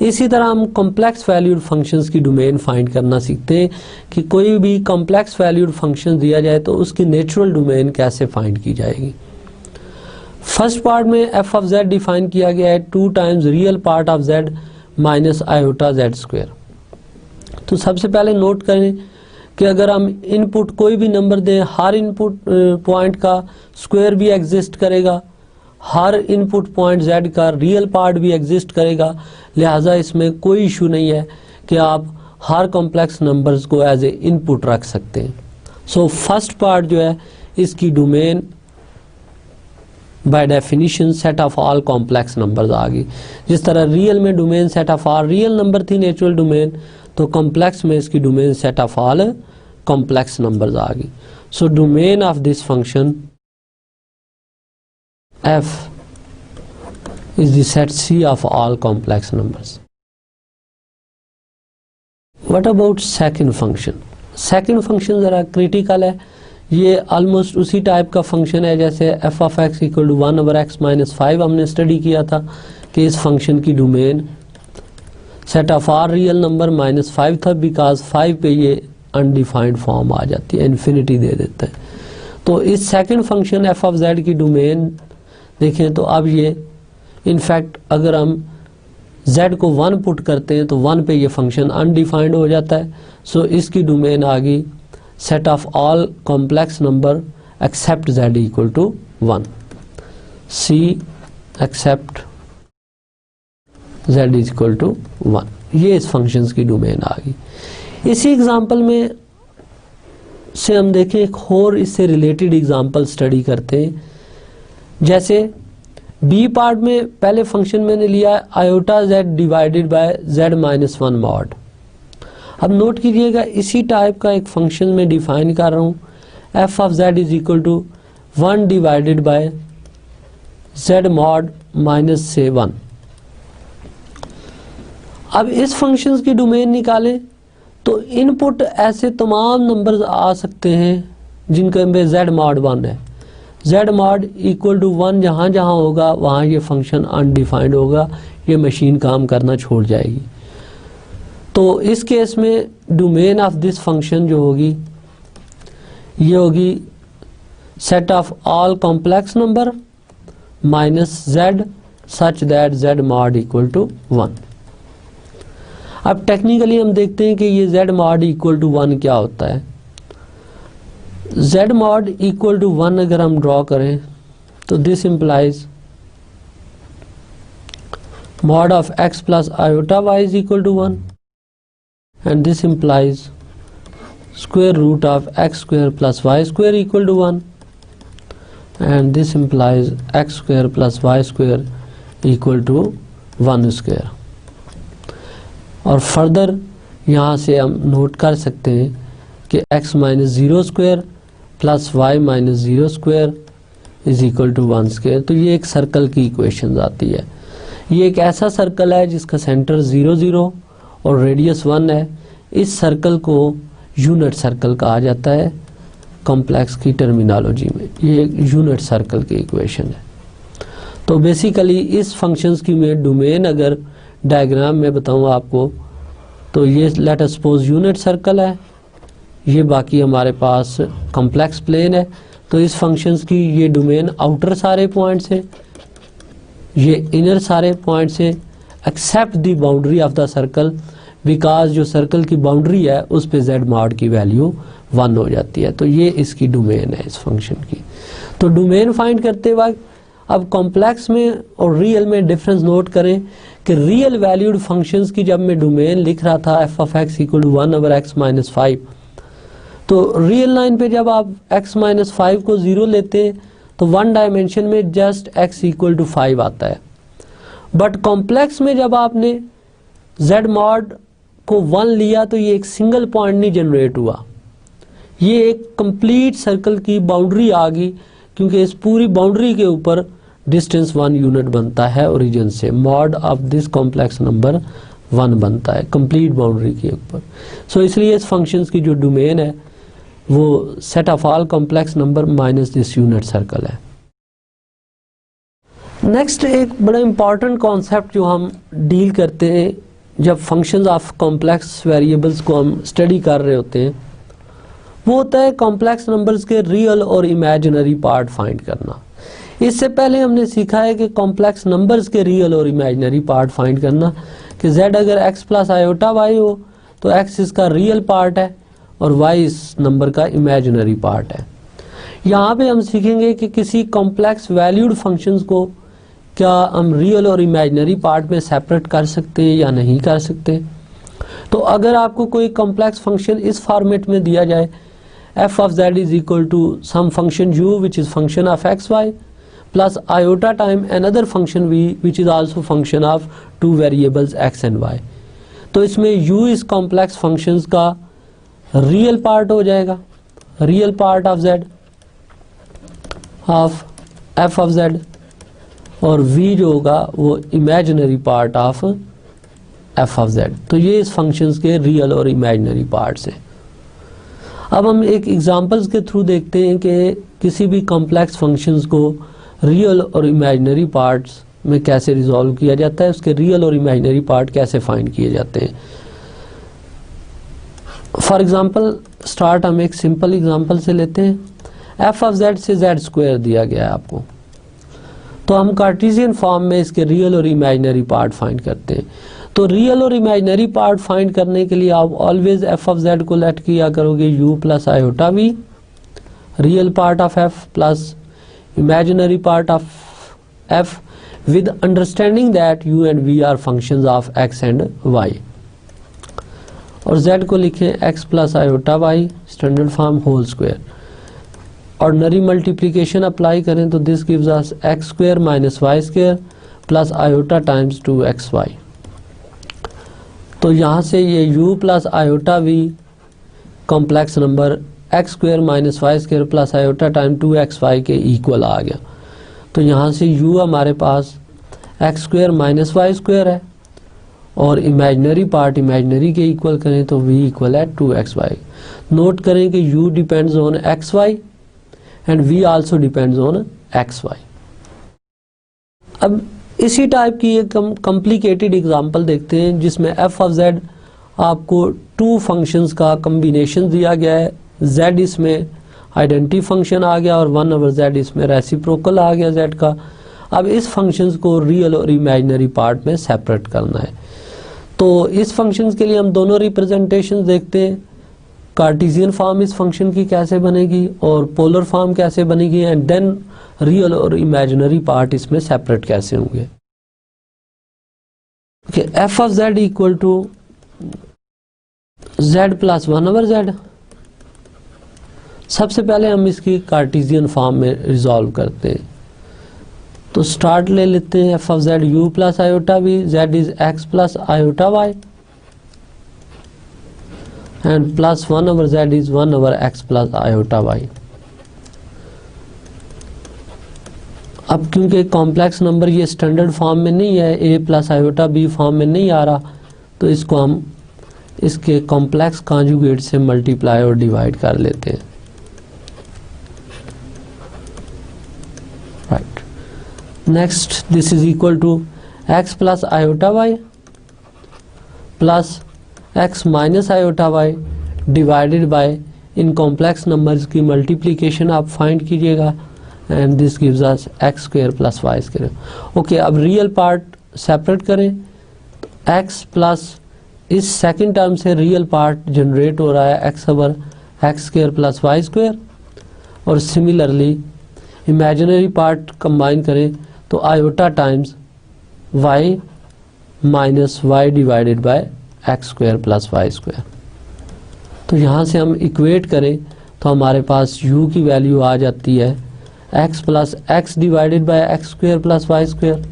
इसी तरह हम कॉम्प्लेक्स वैल्यूड फंक्शंस की डोमेन फाइंड करना सीखते हैं कि कोई भी कॉम्प्लेक्स वैल्यूड फंक्शन दिया जाए तो उसकी नेचुरल डोमेन कैसे फाइंड की जाएगी। फर्स्ट पार्ट में f ऑफ z डिफाइन किया गया है 2 times real part of z minus iota z square. तो सबसे पहले नोट करें कि अगर हम इनपुट कोई भी नंबर दें, हर इनपुट पॉइंट का स्क्वायर भी एग्जिस्ट करेगा, हर इनपुट पॉइंट z का रियल पार्ट भी एग्जिस्ट करेगा, लिहाजा इसमें कोई इशू नहीं है कि आप हर कॉम्प्लेक्स नंबर्स को एज ए इनपुट रख सकते हैं। सो फर्स्ट पार्ट जो है इसकी domain by definition set of all complex numbers आ गई। जिस तरह रियल में domain set of all real number थी नेचुरल डोमेन, तो कॉम्प्लेक्स में इसकी domain set of all complex numbers आ गई। So domain of this function f is the set C of all complex numbers. What about second function? Second function ज़रा क्रिटिकल है। ये ऑलमोस्ट उसी टाइप का फंक्शन है जैसे f of x equal to 1/x-5 हमने स्टडी किया था कि इस फंक्शन की domain set of R real number -5 था, बिकॉज 5 पे ये अनडिफाइंड फॉर्म आ जाती है, इन्फिनिटी दे देता है। तो इस second function f of z की डोमेन देखें तो अब ये इनफैक्ट अगर हम z को 1 पुट करते हैं तो 1 पे ये फंक्शन अनडिफाइंड हो जाता है। सो इसकी डोमेन आ गई set of all complex number except z equal to 1, C except z equal to 1। ये इस फंक्शंस की डोमेन आ गई। इसी एग्जांपल में से हम देखें एक और इससे रिलेटेड एग्जांपल स्टडी करते हैं। जैसे बी पार्ट में पहले फंक्शन मैंने लिया iota z divided by z minus 1 mod. अब नोट कीजिएगा इसी टाइप का एक फंक्शन में डिफाइन कर रहा हूँ f of z is equal to 1 divided by z mod minus से 1। अब इस फंक्शन की डोमेन निकालें तो इनपुट ऐसे तमाम नंबर्स आ सकते हैं जिनके में z मॉड 1 है। z मॉड इक्वल टू 1 जहाँ जहाँ होगा वहाँ ये फंक्शन अनडिफाइंड होगा, ये मशीन काम करना छोड़ जाएगी। तो इस केस में डोमेन ऑफ दिस फंक्शन जो होगी ये होगी set of all complex number minus z such that z mod equal to 1। अब टेक्निकली हम देखते हैं कि ये z मॉड इक्वल टू 1 क्या होता है। z mod इक्वल टू 1 अगर हम ड्रॉ करें तो this implies mod of x plus iota y is equal to 1 and this implies square root of x square plus y square equal to 1 and this implies x square plus y square equal to 1 square. और फर्दर यहाँ से हम नोट कर सकते हैं कि x minus 0 square plus y minus 0 square is equal to 1 square. तो ये एक सर्कल की इक्वेशन आती है। ये एक ऐसा सर्कल है जिसका सेंटर 0 0 और रेडियस 1 है। इस सर्कल को यूनिट सर्कल कहा जाता है कॉम्प्लेक्स की टर्मिनोलॉजी में। ये एक यूनिट सर्कल की इक्वेशन है। तो बेसिकली इस फंक्शंस की मैं डोमेन अगर डायग्राम में बताऊँ आपको, तो ये let us suppose unit circle है, ये बाकी हमारे पास कॉम्प्लेक्स प्लेन है। तो इस फंक्शंस की ये डोमेन आउटर सारे पॉइंट्स है, ये इनर सारे पॉइंट्स है, except the boundary of the circle, because जो सर्कल की बाउंड्री है उस पे z मॉड की वैल्यू 1 हो जाती है। तो ये इसकी डोमेन है इस फंक्शन की। तो डोमेन फाइंड करते वक्त अब कॉम्प्लेक्स में और रियल में डिफरेंस नोट करें कि रियल वैल्यूड फंक्शंस की जब मैं डोमेन लिख रहा था f of x equal to 1/x-5, तो रियल लाइन पे जब आप x-5 को 0 लेते हैं तो 1 डायमेंशन में जस्ट x इक्वल टू 5 आता है। बट कॉम्प्लेक्स में जब आपने z मॉड को 1 लिया तो ये एक सिंगल पॉइंट नहीं जनरेट हुआ, ये एक कंप्लीट सर्कल की बाउंड्री आ गई, क्योंकि इस पूरी बाउंड्री के ऊपर डिस्टेंस 1 यूनिट बनता है ओरिजिन से। Mod of this complex number 1 बनता है कंप्लीट बाउंड्री के ऊपर। सो इसलिए इस फंक्शंस की जो डोमेन है वो set of all complex number minus this unit circle है। नेक्स्ट एक बड़ा इंपॉर्टेंट कॉन्सेप्ट जो हम डील करते हैं जब फंक्शंस ऑफ कॉम्प्लेक्स वेरिएबल्स को हम स्टडी कर रहे होते हैं, वो होता है कॉम्प्लेक्स नंबर्स के रियल और इमेजिनरी पार्ट फाइंड करना। इससे पहले हमने सीखा है कि कॉम्प्लेक्स नंबर्स के रियल और इमेजिनरी पार्ट फाइंड करना कि z अगर x प्लस आयोटा y हो तो x इसका रियल पार्ट है और y इस नंबर का इमेजिनरी पार्ट है। यहाँ पे हम सीखेंगे कि किसी कॉम्प्लेक्स वैल्यूड फंक्शंस को क्या हम रियल और इमेजिनरी पार्ट में सेपरेट कर सकते हैं या नहीं कर सकते। तो अगर आपको कोई कॉम्प्लेक्स फंक्शन इस फॉर्मेट में दिया जाए f of z is equal to some function u which is function of xy plus iota time another function v which is also function of two variables x and y, तो इसमें u इस कॉम्प्लेक्स फंक्शंस का रियल पार्ट हो जाएगा, real part of z of f of z, और v जो होगा वो imaginary part of f of z। तो ये इस फंक्शंस के रियल और इमेजिनरी पार्ट्स हैं। अब हम एक एग्जांपल्स के थ्रू देखते हैं कि किसी भी कॉम्प्लेक्स फंक्शंस को रियल और इमेजिनरी पार्ट्स में कैसे रिजॉल्व किया जाता है, उसके रियल और इमेजिनरी पार्ट कैसे फाइंड किए जाते हैं। फॉर एग्जांपल स्टार्ट हम एक सिंपल एग्जांपल से लेते हैं। f of z से z स्क्वायर दिया गया है आपको, तो हम कार्टेशियन फॉर्म में इसके रियल और इमेजिनरी पार्ट फाइंड करते हैं। तो रियल और इमेजिनरी पार्ट फाइंड करने के लिए आप ऑलवेज f of z को लेट किया करोगे u plus iota v, real part of f plus imaginary part of f, with understanding that u and v are functions of x and y, और z को लिखें x plus iota y standard form whole square. Ordinary multiplication apply करें तो this gives us x square minus y square plus iota times 2xy। तो यहाँ से ये u plus iota v complex number x square minus y square plus iota time 2xy के इक्वल आ गया। तो यहाँ से u हमारे पास x square minus y square है और इमेजिनरी पार्ट इमेजिनरी के इक्वल करें तो v इक्वल है 2xy। नोट करें कि u depends on xy and v also depends on xy। अब इसी टाइप की एक कॉम्प्लिकेटेड एग्जांपल देखते हैं जिसमें f of z आपको टू फंक्शंस का कम्बिनेशन दिया गया है। z इसमें आइडेंटिटी फंक्शन आ गया और 1/z इसमें रेसिप्रोकल आ गया z का। अब इस फंक्शंस को रियल और इमेजिनरी पार्ट में सेपरेट करना है। तो इस फंक्शंस के लिए हम दोनों रिप्रेजेंटेशन देखते हैं, कार्टेशियन फॉर्म इस फंक्शन की कैसे बनेगी और पोलर फॉर्म कैसे बनेगी, एंड देन रियल और इमेजिनरी पार्ट इसमें सेपरेट कैसे होंगे। f of z equal to z plus 1/z। सबसे पहले हम इसकी कार्टेशियन फॉर्म में रिजॉल्व करते हैं। तो स्टार्ट ले लेते हैं f of z u plus iota v, z is x plus iota y and plus 1/z is 1/x plus iota y। अब क्योंकि कॉम्प्लेक्स नंबर ये स्टैंडर्ड फॉर्म में नहीं है, a plus iota b form में नहीं आ रहा, तो इसको हम इसके कॉम्प्लेक्स कॉन्जुगेट से मल्टीप्लाई और डिवाइड कर लेते हैं। Right, next this is equal to x plus iota y plus x minus iota y divided bye in complex numbers की मल्टीप्लिकेशन आप फाइंड कीजिएगा, and this gives us x square plus y square. Okay, अब रियल पार्ट सेपरेट करें, तो x प्लस इस सेकंड टर्म से रियल पार्ट जनरेट हो रहा है x over x square plus y square, और सिमिलरली इमेजिनरी पार्ट कंबाइन करें तो iota times y minus y divided by x square plus y square. तो यहाँ से हम इक्वेट करें तो हमारे पास u की वैल्यू आ जाती है x plus x divided by x square plus y square,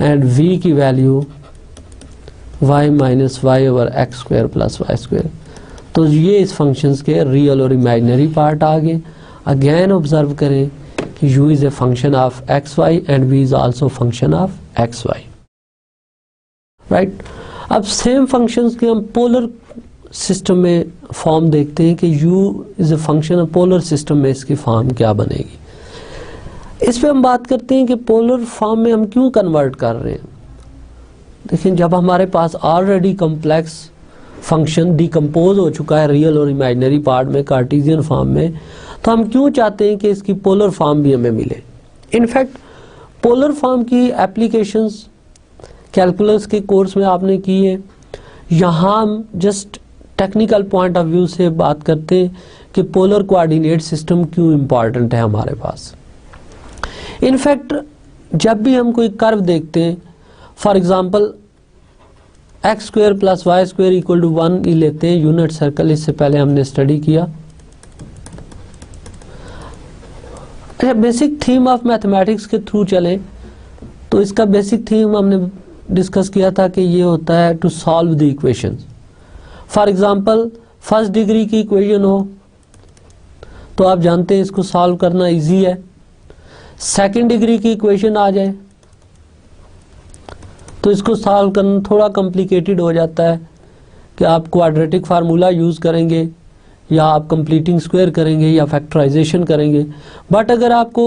and v की value y minus y over x square plus y square. तो ये इस फंक्शंस के रियल और इमेजिनरी पार्ट आ गए। अगेन ऑब्जर्व करें कि u is a function of x y and v is also function of x y. Right, अब सेम फंक्शंस के हम पोलर सिस्टम में फॉर्म देखते हैं कि u is a function of polar system में इसकी फॉर्म क्या बनेगी। इस पे हम बात करते हैं कि पोलर फॉर्म में हम क्यों कन्वर्ट कर रहे हैं। देखिए, जब हमारे पास ऑलरेडी कॉम्प्लेक्स फंक्शन डिकम्पोज हो चुका है रियल और इमेजिनरी पार्ट में कार्टेशियन फॉर्म में, तो हम क्यों चाहते हैं कि इसकी पोलर फॉर्म भी हमें मिले। इनफैक्ट पोलर फॉर्म की एप्लीकेशंस कैलकुलस के कोर्स में आपने की है। यहाँ हम just technical point of view से बात करते हैं कि पोलर कोऑर्डिनेट सिस्टम क्यों इम्पॉर्टेंट है हमारे पास। इनफैक्ट जब भी हम कोई कर्व देखते हैं, for example x square plus y square equal to 1 ही लेते हैं यूनिट सर्कल, इससे पहले हमने स्टडी किया। अच्छा, बेसिक थीम ऑफ मैथमेटिक्स के थ्रू चले तो इसका बेसिक थीम हमने डिस्कस किया था कि ये होता है to solve the equation. For example first degree की इक्वेशन हो तो आप जानते हैं इसको सॉल्व करना इजी है। सेकंड डिग्री की इक्वेशन आ जाए तो इसको सॉल्व करना थोड़ा कॉम्प्लिकेटेड हो जाता है कि आप क्वाड्रेटिक फार्मूला यूज़ करेंगे या आप कंप्लीटिंग स्क्वायर करेंगे या फैक्टराइजेशन करेंगे। बट अगर आपको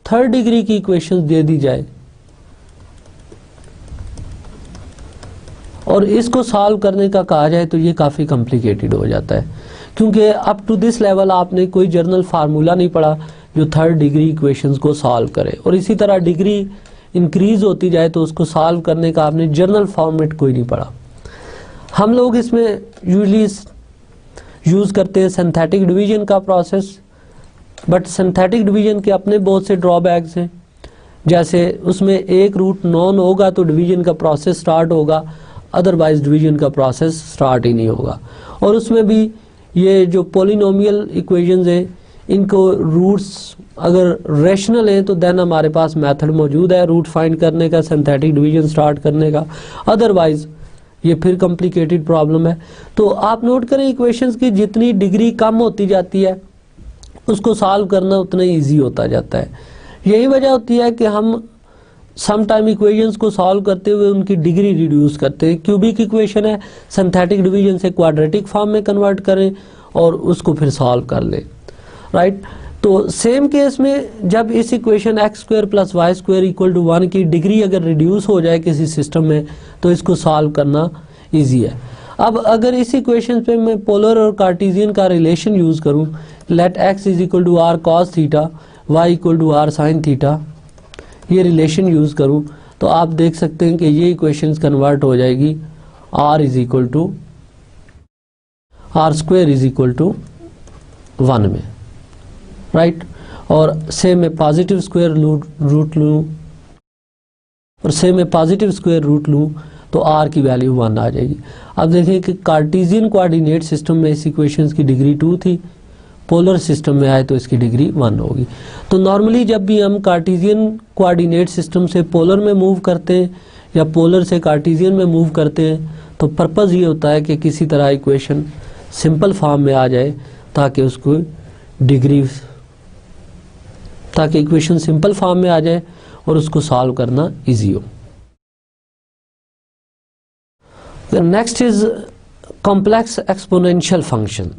थर्ड डिग्री की इक्वेशन दे दी जाए और इसको सॉल्व करने का कहा जाए तो ये काफ़ी कॉम्प्लिकेटेड हो जाता है, क्योंकि अप टू दिस लेवल आपने कोई जर्नल फार्मूला नहीं पढ़ा जो थर्ड डिग्री इक्वेशंस को सॉल्व करे, और इसी तरह डिग्री इंक्रीज होती जाए तो उसको सॉल्व करने का आपने जर्नल फॉर्मेट कोई नहीं पढ़ा। हम लोग इसमें यूजली यूज़ करते हैं सिंथेटिक डिवीजन का प्रोसेस, बट सिंथेटिक डिवीजन के अपने बहुत से ड्रॉबैक्स हैं। जैसे उसमें एक रूट नॉन होगा तो डिवीजन का प्रोसेस स्टार्ट होगा, अदरवाइज डिवीजन का प्रोसेस स्टार्ट ही नहीं होगा। और उसमें भी ये जो पॉलिनोमियल इक्वेशंस हैं, इनको रूट्स अगर रैशनल हैं तो देन हमारे पास मेथड मौजूद है रूट फाइंड करने का, सिंथेटिक डिवीजन स्टार्ट करने का, अदरवाइज ये फिर कॉम्प्लिकेटेड प्रॉब्लम है। तो आप नोट करें इक्वेशंस की जितनी डिग्री कम होती जाती है उसको सॉल्व करना उतना ईजी होता जाता है। यही वजह होती है कि हम सम टाइम इक्वेशंस को सॉल्व करते हुए उनकी डिग्री रिड्यूस करते हैं। क्यूबिक इक्वेशन है, सिंथेटिक डिवीजन से क्वाड्रेटिक फॉर्म में कन्वर्ट करें और उसको फिर सॉल्व कर लें। राइट, तो सेम केस में जब इस equation x square plus y square equal to 1 की डिग्री अगर रिड्यूस हो जाए किसी सिस्टम में तो इसको सॉल्व करना ईजी है। अब अगर इस इक्वेशन पे मैं पोलर और कार्टेशियन का रिलेशन यूज़ करूं, let x is equal to r cos theta, y equal to r sine theta, ये रिलेशन यूज़ करूं तो आप देख सकते हैं कि ये इक्वेशंस कन्वर्ट हो जाएगी r is equal to r square is equal to 1 में। राइट, और सेम में पॉजिटिव स्क्वायर रूट लूँ और सेम में पॉजिटिव स्क्वायर रूट लूँ तो आर की वैल्यू 1 आ जाएगी। अब देखें कि कार्टेशियन कोऑर्डिनेट सिस्टम में इस इक्वेशंस की डिग्री 2 थी, पोलर सिस्टम में आए तो इसकी डिग्री 1 होगी। तो नॉर्मली जब भी हम कार्टेशियन कोऑर्डिनेट सिस्टम से पोलर में मूव करते हैं या पोलर से कार्टेशियन में मूव करते हैं तो पर्पज़ ये होता है कि किसी तरह इक्वेशन सिंपल फॉर्म में आ जाए ताकि इक्वेशन सिंपल फॉर्म में आ जाए और उसको सॉल्व करना इजी हो। The next is complex exponential function.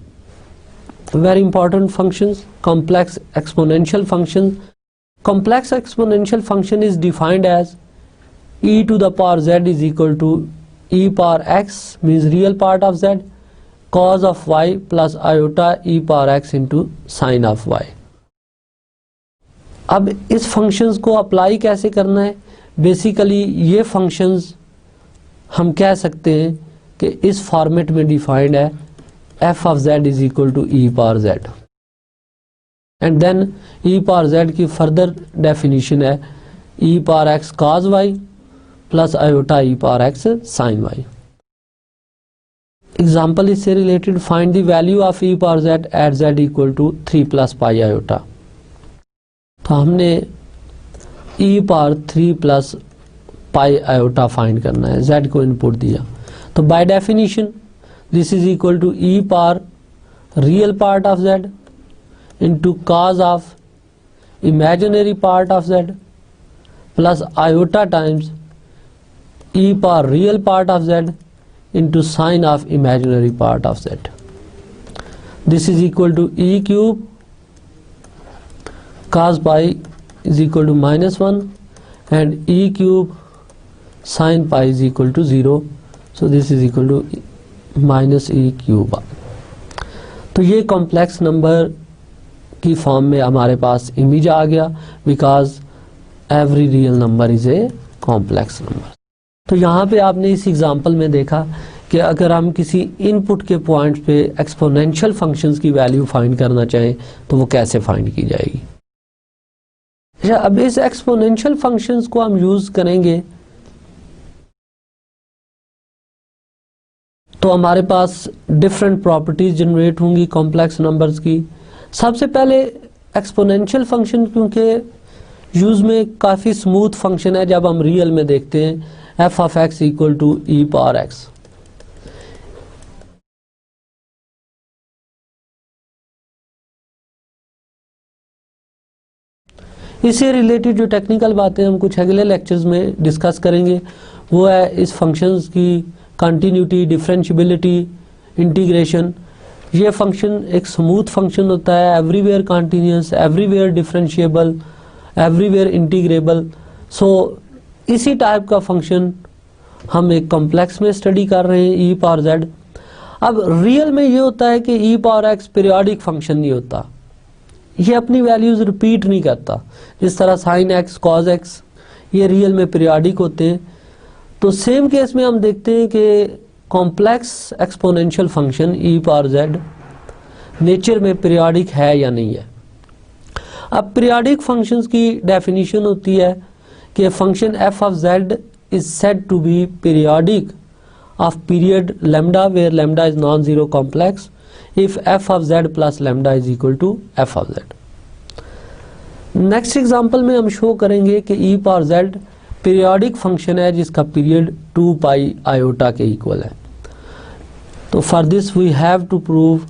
Very important functions, complex exponential function. Complex exponential function is defined as e to the power z is equal to e power x, means real part of z, cos of y plus iota e power x into sin of y. अब इस फंक्शंस को अप्लाई कैसे करना है? बेसिकली ये फंक्शंस हम कह सकते हैं कि इस फॉर्मेट में डिफाइंड है f of z is equal to e power z, and then e power z की फर्दर डेफिनेशन है e power x cos y plus iota e power x sin y. Example इससे related, find the value of e power z at z equal to 3 plus pi iota. तो हमने e power 3 plus pi iota find करना है, z को इनपुट दिया. तो by definition this is equal to e power real part of z into cos of imaginary part of z plus iota times e power real part of z into sine of imaginary part of z. This is equal to e cube cos pi is equal to -1 and e cube sin pi is equal to 0. So this is equal to minus e cube. तो ये कॉम्प्लेक्स नंबर की फॉर्म में हमारे पास इमेज आ गया, because every real number is a complex number. तो यहाँ पे आपने इस एग्जांपल में देखा कि अगर हम किसी इनपुट के पॉइंट पे एक्सपोनेंशियल फंक्शंस की वैल्यू फाइंड करना चाहें तो वो कैसे फाइंड की जाएगी. अच्छा, अब इस एक्सपोनेंशियल फंक्शंस को हम यूज करेंगे तो हमारे पास डिफरेंट प्रॉपर्टीज जनरेट होंगी कॉम्प्लेक्स नंबर्स की. सबसे पहले एक्सपोनेंशियल फंक्शन क्योंकि यूज में काफ़ी स्मूथ फंक्शन है, जब हम रियल में देखते हैं f of x equal to e power x. इससे रिलेटेड जो टेक्निकल बातें हम कुछ अगले लेक्चर्स में डिस्कस करेंगे वो है इस फंक्शंस की कंटिन्यूटी, डिफरेंशियबिलिटी, इंटीग्रेशन. ये फंक्शन एक स्मूथ फंक्शन होता है, everywhere continuous, everywhere differentiable, everywhere integrable. So इसी टाइप का फंक्शन हम एक कॉम्प्लेक्स में स्टडी कर रहे हैं, e पावर z. अब रियल में ये होता है कि e power x periodic function नहीं होता, ये अपनी वैल्यूज रिपीट नहीं करता. जिस तरह sin x, cos x ये रियल में पीरियोडिक होते हैं. तो सेम केस में हम देखते हैं कि complex exponential function e power z nature में पीरियोडिक है या नहीं है. अब पीरियोडिक फंक्शंस की डेफिनेशन होती है कि function f of z is said to be periodic of period lambda where lambda is non-zero complex if f of z plus lambda is equal to f of z. Next example में हम शो करेंगे कि e power z periodic function है जिसका पीरियड 2 पाई आयोटा के इक्वल है. तो for this we have to prove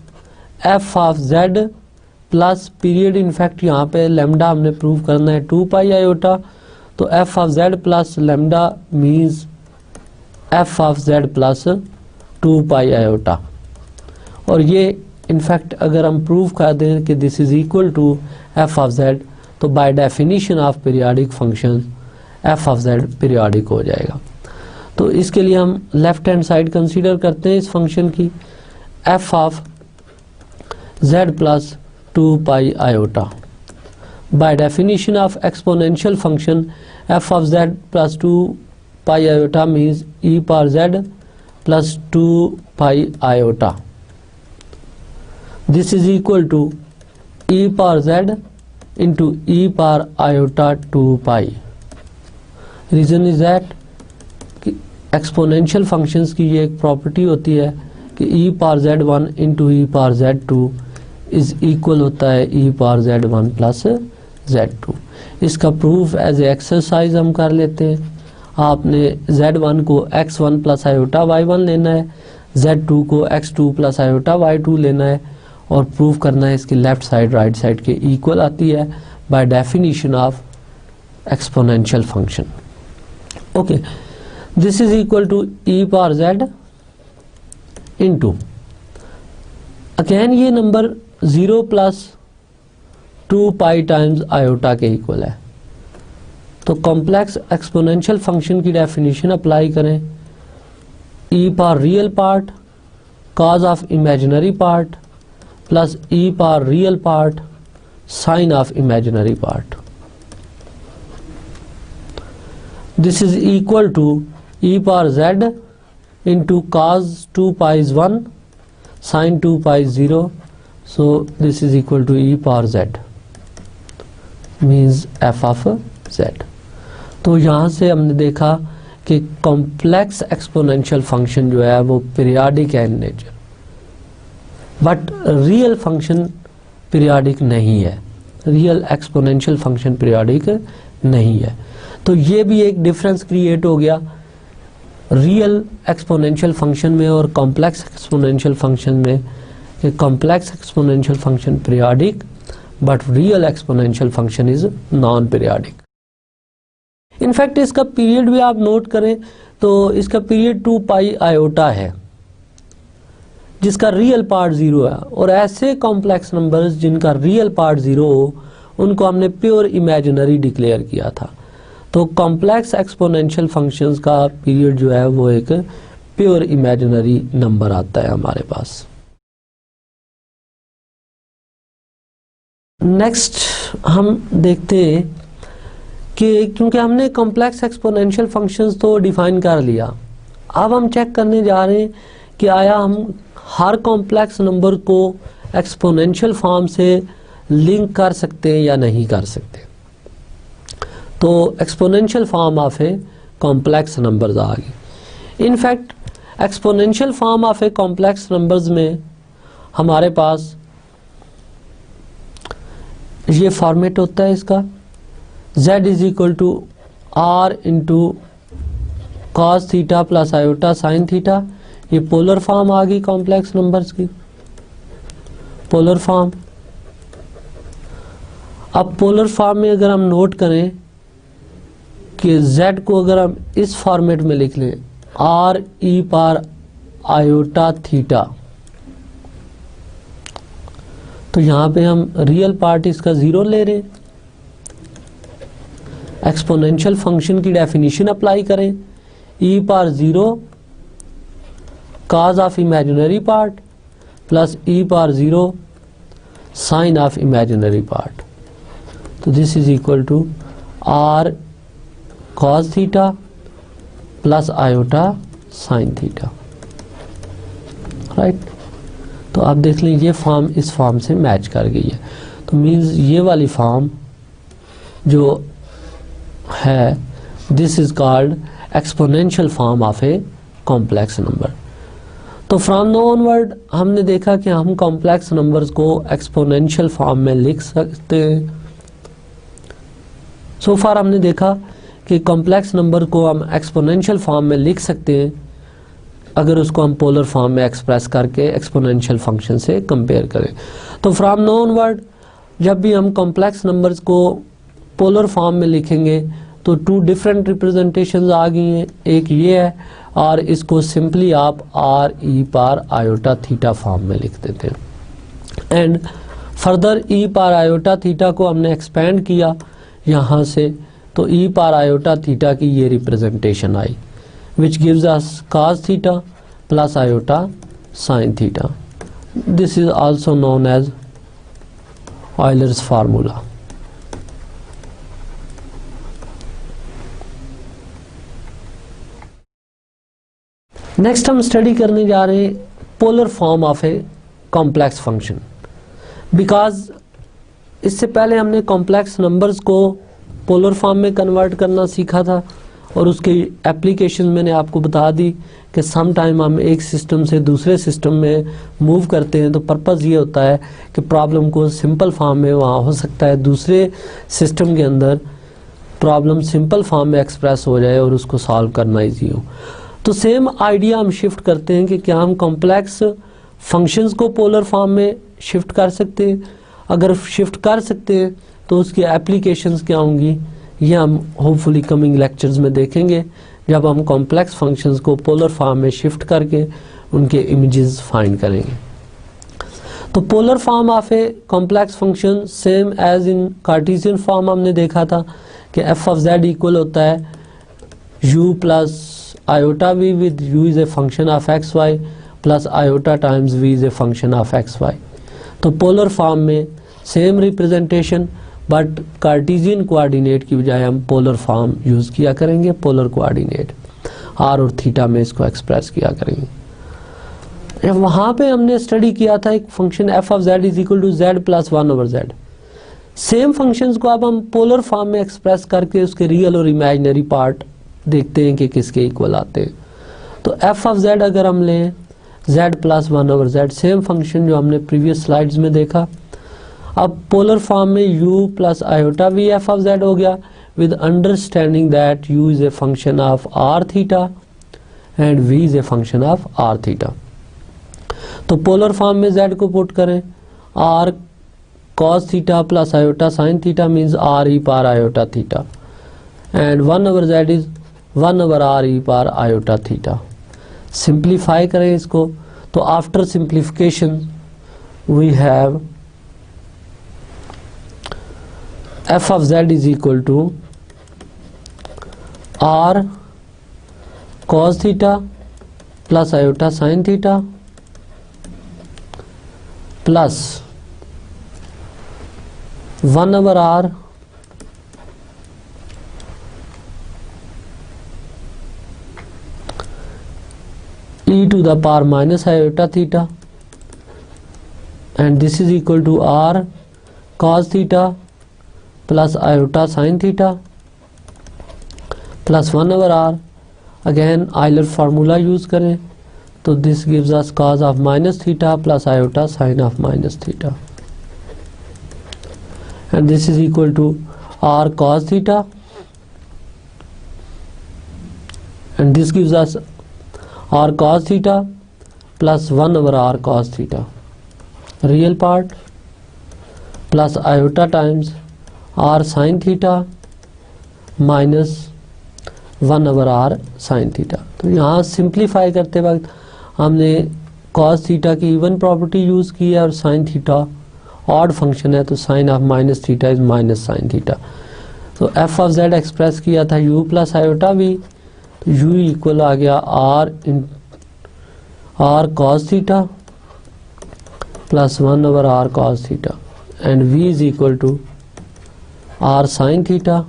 f of z plus period, in fact यहाँ पे लैम्डा हमने प्रूव करना है 2 पाई आयोटा. तो f of z plus lambda means f of z plus 2 pi iota. और ये इनफैक्ट अगर हम प्रूव कर दें कि this is equal to f of z तो by definition of periodic function f of z periodic हो जाएगा. तो इसके लिए हम लेफ्ट हैंड साइड कंसीडर करते हैं इस फंक्शन की, f of z plus 2 pi iota. By definition of exponential function f of z plus 2 pi iota means e power z plus 2 pi iota. This is equal to e power z into e power iota 2 pi. Reason is that कि exponential functions की ये एक प्रॉपर्टी होती है कि e power z1 into e power z2 is equal होता है e power z1 plus z2. इसका प्रूफ एज ए एक्सरसाइज हम कर लेते हैं. आपने z1 को x1 प्लस आयोटा y1 लेना है, z2 को x2 प्लस आयोटा y2 लेना है और प्रूफ करना है इसकी लेफ्ट साइड राइट साइड के इक्वल आती है by definition of exponential function. Okay, this is equal to e power z into, again ये number 0 plus 2 pi times iota के इक्वल है। तो कॉम्प्लेक्स एक्सपोनेंशियल फंक्शन की डेफिनेशन अप्लाई करें, e power real part cos of imaginary part plus e power real part sine of imaginary part. This is equal to e power z into cos 2 pi is 1 sin 2 pi is 0, so this is equal to e power z means f of z। तो यहाँ से हमने देखा कि कॉम्प्लेक्स एक्सपोनेंशियल फंक्शन जो है वो पीरियाडिक है in nature, but real function periodic नहीं है, रियल एक्सपोनेंशियल फंक्शन पीरियाडिक नहीं है। तो ये भी एक डिफरेंस क्रिएट हो गया रियल एक्सपोनेंशियल फंक्शन में और कॉम्प्लेक्स एक्सपोनेंशियल फंक्शन में, कि complex exponential function periodic but real exponential function is non periodic. In fact इसका पीरियड भी आप नोट करें तो इसका पीरियड 2 पाई आयोटा है जिसका रियल पार्ट 0 है, और ऐसे कॉम्प्लेक्स नंबर्स जिनका रियल पार्ट 0 हो उनको हमने प्योर इमेजिनरी डिक्लेयर किया था। तो कॉम्प्लेक्स एक्सपोनेंशियल फंक्शंस का पीरियड जो है वो एक प्योर इमेजिनरी नंबर आता है हमारे पास। नेक्स्ट हम देखते हैं कि क्योंकि हमने कॉम्प्लेक्स एक्सपोनेंशियल फंक्शंस तो डिफाइन कर लिया, अब हम चेक करने जा रहे हैं कि आया हम हर कॉम्प्लेक्स नंबर को एक्सपोनेंशियल फॉर्म से लिंक कर सकते हैं या नहीं कर सकते। तो exponential form of a complex numbers आ गई। In fact exponential form of a complex numbers में हमारे पास ये फॉर्मेट होता है इसका, z is equal to r into cos theta plus iota sine theta. ये पोलर फॉर्म आ गई कॉम्प्लेक्स नंबर्स की, पोलर फॉर्म। अब पोलर फॉर्म में अगर हम नोट करें कि z को अगर हम इस फॉर्मेट में लिख लें r e power iota theta, तो यहां पे हम रियल पार्ट इसका 0 ले रहे हैं। एक्सपोनेंशियल फंक्शन की डेफिनेशन अप्लाई करें, e power 0 cos of imaginary part plus e power 0 sine of imaginary part. तो this is equal to r cos theta plus iota sine theta, right. तो आप देख लें ये फॉर्म इस फॉर्म से मैच कर गई है। तो मीन्स ये वाली फॉर्म जो है this is called exponential form of a complex number. तो फ्रॉम नो ऑनवर्ड हमने देखा कि हम कॉम्प्लेक्स नंबर्स को एक्सपोनेंशियल फॉर्म में लिख सकते हैं। सो फार हमने देखा कि कॉम्प्लेक्स नंबर को हम एक्सपोनेंशियल फॉर्म में लिख सकते हैं अगर उसको हम पोलर फॉर्म में एक्सप्रेस करके एक्सपोनेंशियल फंक्शन से कंपेयर करें। तो फ्रॉम नो ऑनवर्ड जब भी हम कॉम्प्लेक्स नंबर्स को पोलर फॉर्म में लिखेंगे तो 2 डिफरेंट रिप्रेजेंटेशंस आ गई हैं। एक ये है और इसको सिंपली आप r e power iota theta form में लिख देते हैं। And further e power iota theta को हमने एक्सपेंड किया यहाँ से, तो e पावर आयोटा थीटा की ये representation I which gives us cos theta plus iota sin theta. This is also known as Euler's formula. Next हम स्टडी करने जा रहे हैं polar form of a complex function. Because इससे पहले हमने कॉम्प्लेक्स नंबर्स को पोलर फॉर्म में कन्वर्ट करना सीखा था और उसके एप्लीकेशन मैंने आपको बता दी कि सम टाइम हम एक सिस्टम से दूसरे सिस्टम में मूव करते हैं तो पर्पज़ ये होता है कि प्रॉब्लम को सिंपल फॉर्म में वहाँ हो सकता है दूसरे सिस्टम के अंदर प्रॉब्लम सिंपल फॉर्म में एक्सप्रेस हो जाए और उसको सॉल्व करना ईजी हो। तो सेम आइडिया हम शिफ्ट करते हैं कि क्या हम कॉम्प्लेक्स फंक्शंस को पोलर फॉर्म में शिफ्ट कर सकते हैं। अगर शिफ्ट कर सकते हैं तो उसकी एप्लीकेशंस क्या होंगी ये हम होपफुली कमिंग लेक्चर्स में देखेंगे, जब हम कॉम्प्लेक्स फंक्शंस को पोलर फॉर्म में शिफ्ट करके उनके इमेजेस फाइंड करेंगे। तो polar form of a complex function same as in Cartesian form हमने देखा था कि एफ ऑफ जेड इक्वल होता है u plus iota v with u is a function of x y plus iota times v is a function of x y. तो पोलर फॉर्म में same representation but Cartesian coordinate की बजाय हम पोलर फॉर्म यूज़ किया करेंगे, पोलर कोऑर्डिनेट आर और थीटा में इसको एक्सप्रेस किया करेंगे। वहाँ पे हमने स्टडी किया था एक function f of z is equal to z plus 1/z। Same functions को अब हम पोलर फॉर्म में एक्सप्रेस करके उसके रियल और इमेजिनरी पार्ट देखते हैं कि किसके इक्वल आते हैं। तो एफ ऑफ जेड अगर हम लें z plus 1/z, same function जो हमने प्रीवियस स्लाइड्स में देखा, अब पोलर फॉर्म में u plus iota v f of z हो गया with understanding that u is a function of r theta and v is a function of r theta. तो पोलर फॉर्म में z को पुट करें, r cos theta plus iota sine theta means r e power iota theta and 1/z is 1/r e power iota theta. Simplify करें इसको, तो after simplification we have f of z is equal to r cos theta plus iota sine theta plus 1/r e to the power minus iota theta and this is equal to r cos theta plus iota sin theta plus 1/r। again Euler formula use करें तो this gives us cos of minus theta plus iota sin of minus theta and this is equal to r cos theta and this gives us r cos theta plus 1/r cos theta real part plus iota times r sin theta minus 1/r sin theta। तो यहाँ सिंप्लीफाई करते वक्त हमने cos थीटा की इवन प्रॉपर्टी यूज़ की है और sin थीटा ऑड फंक्शन है तो sin of minus theta is minus sin theta. तो f ऑफ z एक्सप्रेस किया था u प्लस आयोटा v, तो u इक्वल आ गया r cos theta plus 1/r cos theta and v is equal to r sin theta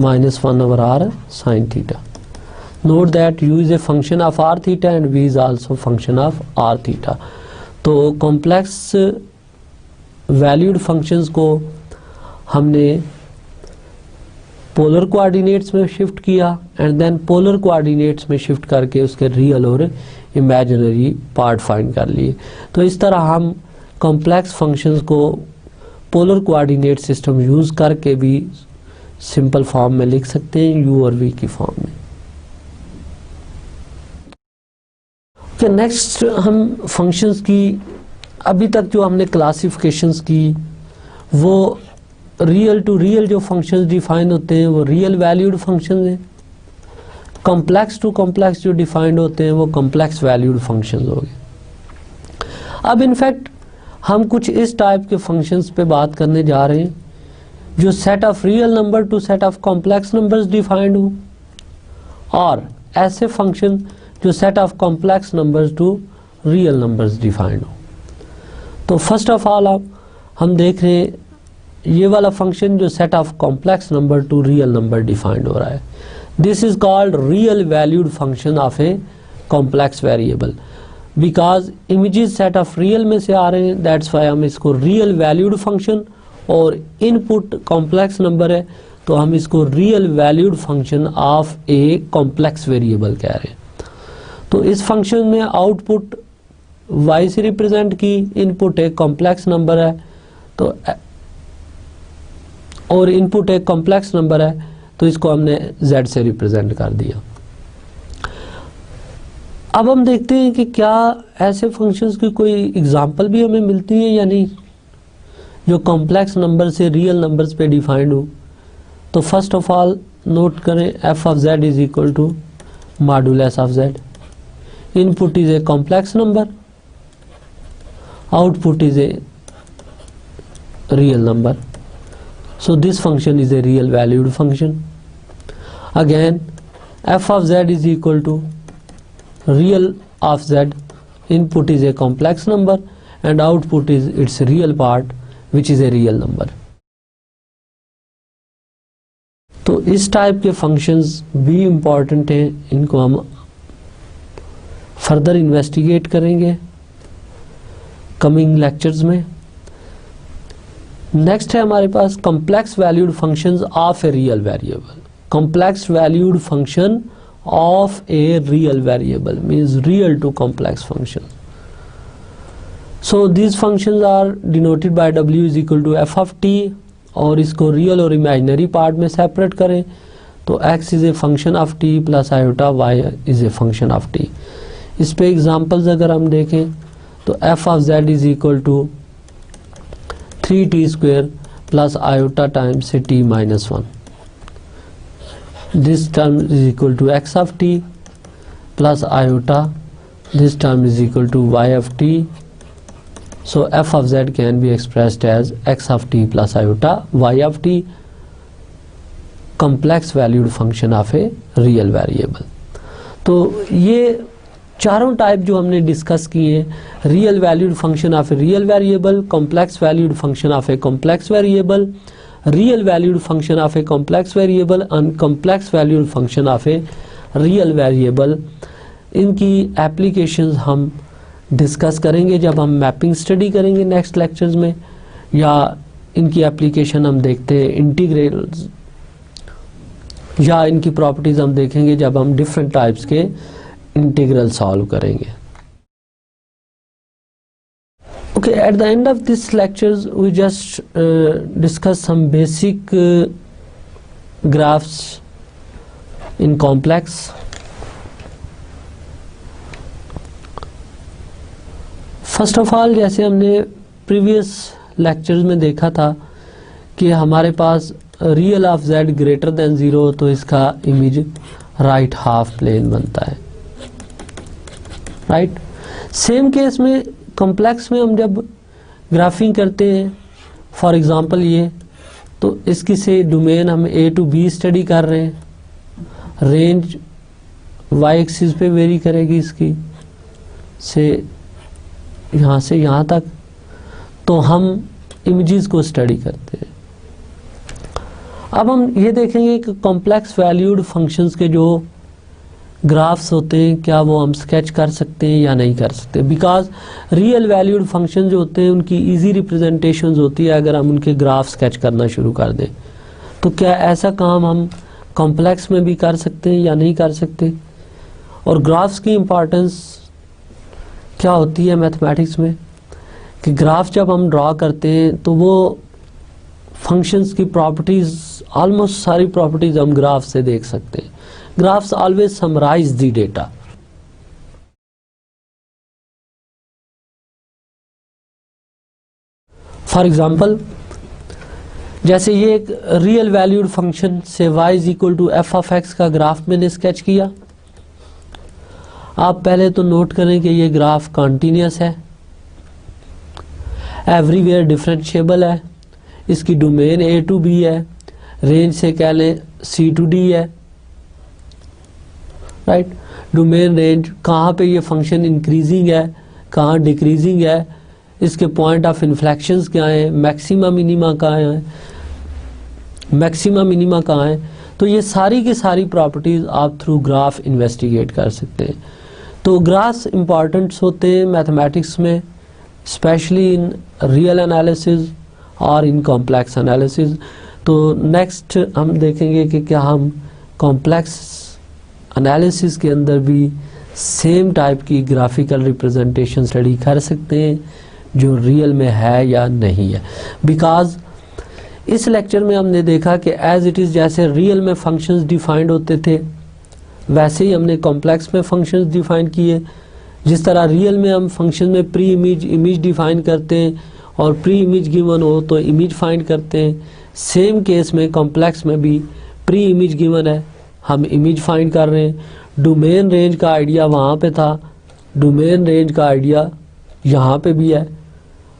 minus 1/r sin theta। Note that u is a function of r theta and v is also function of r theta। तो कॉम्प्लेक्स वैल्यूड फंक्शंस को हमने पोलर कोऑर्डिनेट्स में शिफ्ट किया एंड देन पोलर कोऑर्डिनेट्स में शिफ्ट करके उसके रियल और इमेजिनरी पार्ट फाइंड कर लिए। तो इस तरह हम कॉम्प्लेक्स फंक्शंस को पोलर कोऑर्डिनेट सिस्टम यूज़ करके भी सिंपल फॉर्म में लिख सकते हैं, u और v की फॉर्म में। ओके, नेक्स्ट हम फंक्शंस की अभी तक जो हमने क्लासिफिकेशंस की वो रियल टू रियल जो फंक्शंस डिफाइन होते हैं वो रियल वैल्यूड फंक्शंस हैं, कॉम्प्लेक्स टू कॉम्प्लेक्स जो डिफाइंड होते हैं वो कॉम्प्लेक्स वैल्यूड फंक्शंस हो गए। अब इनफैक्ट हम कुछ इस टाइप के फंक्शंस पे बात करने जा रहे हैं जो set of real number to set of complex numbers defined हो और ऐसे फंक्शन जो set of complex numbers to real numbers defined हो। तो फर्स्ट ऑफ ऑल हम देख रहे हैं ये वाला फंक्शन जो set of complex number to real number defined हो रहा है, this is called real valued function of a complex variable. Because images set of real में से आ रहे हैं, दैट्स वाई हम इसको रियल वैल्यूड फंक्शन, और इनपुट कॉम्प्लेक्स नंबर है तो हम इसको real valued function of a complex variable कह रहे हैं। तो इस फंक्शन में आउटपुट y से रिप्रेजेंट की, इनपुट एक कॉम्प्लेक्स नंबर है तो और इनपुट एक कॉम्प्लेक्स नंबर है तो इसको हमने z से रिप्रेजेंट कर दिया। अब हम देखते हैं कि क्या ऐसे फंक्शंस की कोई एग्जांपल भी हमें मिलती है या नहीं। जो कॉम्प्लेक्स नंबर से रियल नंबर्स पे डिफाइंड हो, तो फर्स्ट ऑफ ऑल नोट करें f of z is equal to modulus of z. Input is a complex number, output is a real number. So this function is a real valued function. Again, f of z is equal to real of z. Input is a complex number and output is its real part, which is a real number. तो इस टाइप के फंक्शंस भी इम्पॉर्टेंट हैं, इनको हम फर्दर इन्वेस्टिगेट करेंगे कमिंग लेक्चर्स में. नेक्स्ट है हमारे पास complex valued functions of a real variable. Complex valued function of a real variable means real to complex function. So these functions are denoted by w is equal to f of t, और इसको रियल और इमेजिनरी पार्ट में सेपरेट करें तो x is a function of t plus iota y is a function of t. इस पे एग्जांपल्स अगर हम देखें तो f of z is equal to 3t square plus iota times t minus 1. This term is equal to x of t plus iota. This term is equal to y of t. So f of z can be expressed as x of t plus iota y of t, complex valued function of a real variable. तो ये चारों टाइप जो हमने डिस्कस किए, real valued function of a real variable, complex valued function of a complex variable, real valued function of a complex variable, and complex valued function of a real variable, इनकी एप्लीकेशंस हम डिस्कस करेंगे जब हम मैपिंग स्टडी करेंगे नेक्स्ट लेक्चर्स में, या इनकी एप्लीकेशन हम देखते हैं इंटीग्रल्स, या इनकी प्रॉपर्टीज हम देखेंगे जब हम डिफरेंट टाइप्स के इंटीग्रल सॉल्व करेंगे. Okay, at the end of this lectures we just discuss some basic graphs in complex. First of all, जैसे हमने प्रीवियस लेक्चर्स में देखा था कि हमारे पास real of z greater than 0 तो इसका इमेज राइट हाफ प्लेन बनता है, राइट. सेम केस में कॉम्प्लेक्स में हम जब ग्राफिंग करते हैं, फॉर एग्जांपल ये, तो इसकी से डोमेन हम a टू b स्टडी कर रहे हैं, रेंज y एक्सिस पे वेरी करेगी इसकी से यहाँ तक, तो हम इमेजेस को स्टडी करते हैं. अब हम ये देखेंगे कि कॉम्प्लेक्स वैल्यूड फंक्शंस के जो ग्राफ्स होते हैं क्या वो हम स्केच कर सकते हैं या नहीं कर सकते, बिकॉज रियल वैल्यूड फंक्शन जो होते हैं उनकी इजी रिप्रेजेंटेशंस होती है. अगर हम उनके ग्राफ स्केच करना शुरू कर दें तो क्या ऐसा काम हम कॉम्प्लेक्स में भी कर सकते हैं या नहीं कर सकते. और ग्राफ्स की इम्पॉर्टेंस क्या होती है मैथमेटिक्स में कि ग्राफ जब हम ड्रॉ करते हैं तो वो फंक्शंस की प्रॉपर्टीज, ऑलमोस्ट सारी प्रॉपर्टीज हम ग्राफ से देख सकते हैं. Graphs always summarize the data. For example, जैसे ये एक रियल वैल्यूड फंक्शन से y is equal to f of x का ग्राफ मैंने स्केच किया. आप पहले तो नोट करें कि ये ग्राफ कॉन्टिन्यूस है, एवरीवेयर डिफरेंशिएबल है, इसकी डोमेन a टू b है, रेंज से कह लें c टू d है, राइट. डोमेन रेंज कहाँ पे ये फंक्शन इंक्रीजिंग है, कहाँ डिक्रीजिंग है, इसके पॉइंट ऑफ इन्फ्लेक्शंस क्या है, मैक्सिमा मिनिमा कहाँ है, मैक्सिमा मिनिमा कहाँ है. तो ये सारी की सारी प्रॉपर्टीज़ आप थ्रू ग्राफ इन्वेस्टिगेट कर सकते हैं. तो ग्राफ्स इम्पॉर्टेंट्स होते हैं मैथमेटिक्स में, स्पेशली इन रियल एनालिसिस और इन कॉम्प्लेक्स एनालिसिस. तो नेक्स्ट हम देखेंगे कि क्या हम कॉम्प्लेक्स एनालिसिस के अंदर भी सेम टाइप की ग्राफिकल रिप्रेजेंटेशन स्टडी कर सकते हैं जो रियल में है या नहीं है. बिकॉज इस लेक्चर में हमने देखा कि एज इट इज़ जैसे रियल में फंक्शंस डिफाइंड होते थे वैसे ही हमने कॉम्प्लेक्स में फंक्शंस डिफाइन किए. जिस तरह रियल में हम फंक्शन में प्री इमेज डिफाइन करते हैं और प्री इमेज गिवन हो तो इमेज फाइंड करते हैं। सेम केस में कॉम्प्लेक्स में भी प्री इमेज गिवन है, हम इमेज फाइंड कर रहे हैं। डोमेन रेंज का आइडिया वहाँ पे था, डोमेन रेंज का आइडिया यहाँ पे भी है।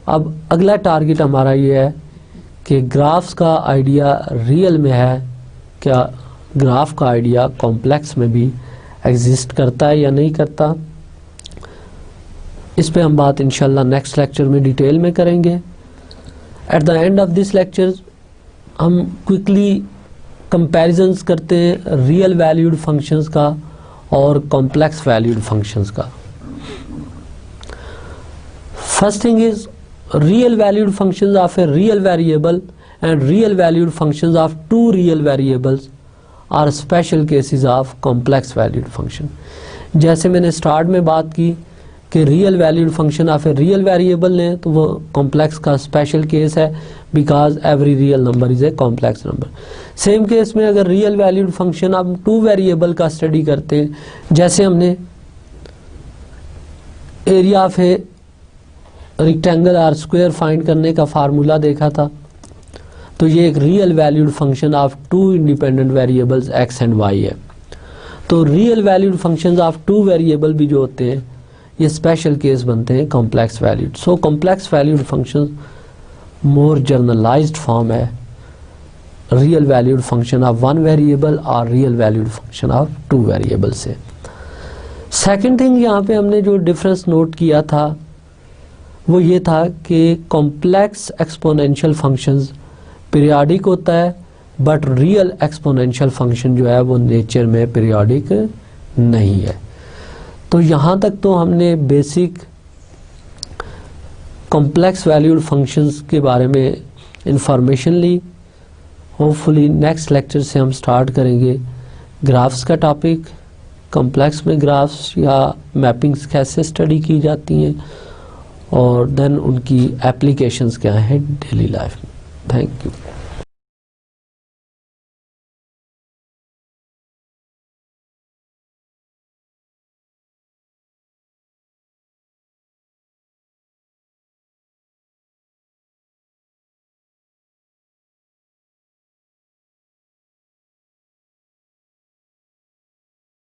अब अगला टारगेट हमारा ये है कि ग्राफ्स का आइडिया रियल में है, क्या ग्राफ का आइडिया कॉम्प्लेक्स में भी एग्जिस्ट करता है या नहीं करता। इस पे हम बात इंशाल्लाह नेक्स्ट लेक्चर में डिटेल में करेंगे। At the end of this lecture हम क्विकली कंपैरिजंस करते हैं रियल वैल्यूड फंक्शंस का और कॉम्प्लेक्स वैल्यूड फंक्शंस का। First thing is real valued functions of a real variable and real valued functions of two real variables are special cases of complex valued function। जैसे मैंने स्टार्ट में बात की कि real valued function of a real variable लें तो वो कॉम्प्लेक्स का स्पेशल केस है, because every real number is a complex number. Same case में अगर रियल वैल्यूड फंक्शन आप टू वेरिएबल का स्टडी करते हैं, जैसे हमने एरिया ऑफ ए रेक्टेंगल और स्क्वायर फाइंड करने का फार्मूला देखा था, तो ये एक real valued function of two independent variables x and y है। तो real valued functions of two variable भी जो होते हैं ये स्पेशल केस बनते हैं complex valued. So complex valued functions more generalized form है real valued function of one variable और real valued function of two variable से। सेकेंड थिंग यहाँ पे हमने जो डिफरेंस नोट किया था वो ये था कि कॉम्प्लेक्स एक्सपोनेंशियल फंक्शंस पीरियोडिक होता है, बट रियल एक्सपोनेंशियल फंक्शन जो है वो नेचर में पीरियोडिक नहीं है। तो यहाँ तक तो हमने बेसिक कॉम्प्लेक्स वैल्यूड फंक्शंस के बारे में इंफॉर्मेशन ली। होपफुली नेक्स्ट लेक्चर से हम स्टार्ट करेंगे ग्राफ्स का टॉपिक, कॉम्प्लेक्स में ग्राफ्स या मैपिंग्स कैसे स्टडी की जाती हैं और देन उनकी एप्लीकेशंस क्या हैं डेली लाइफ में। Thank you.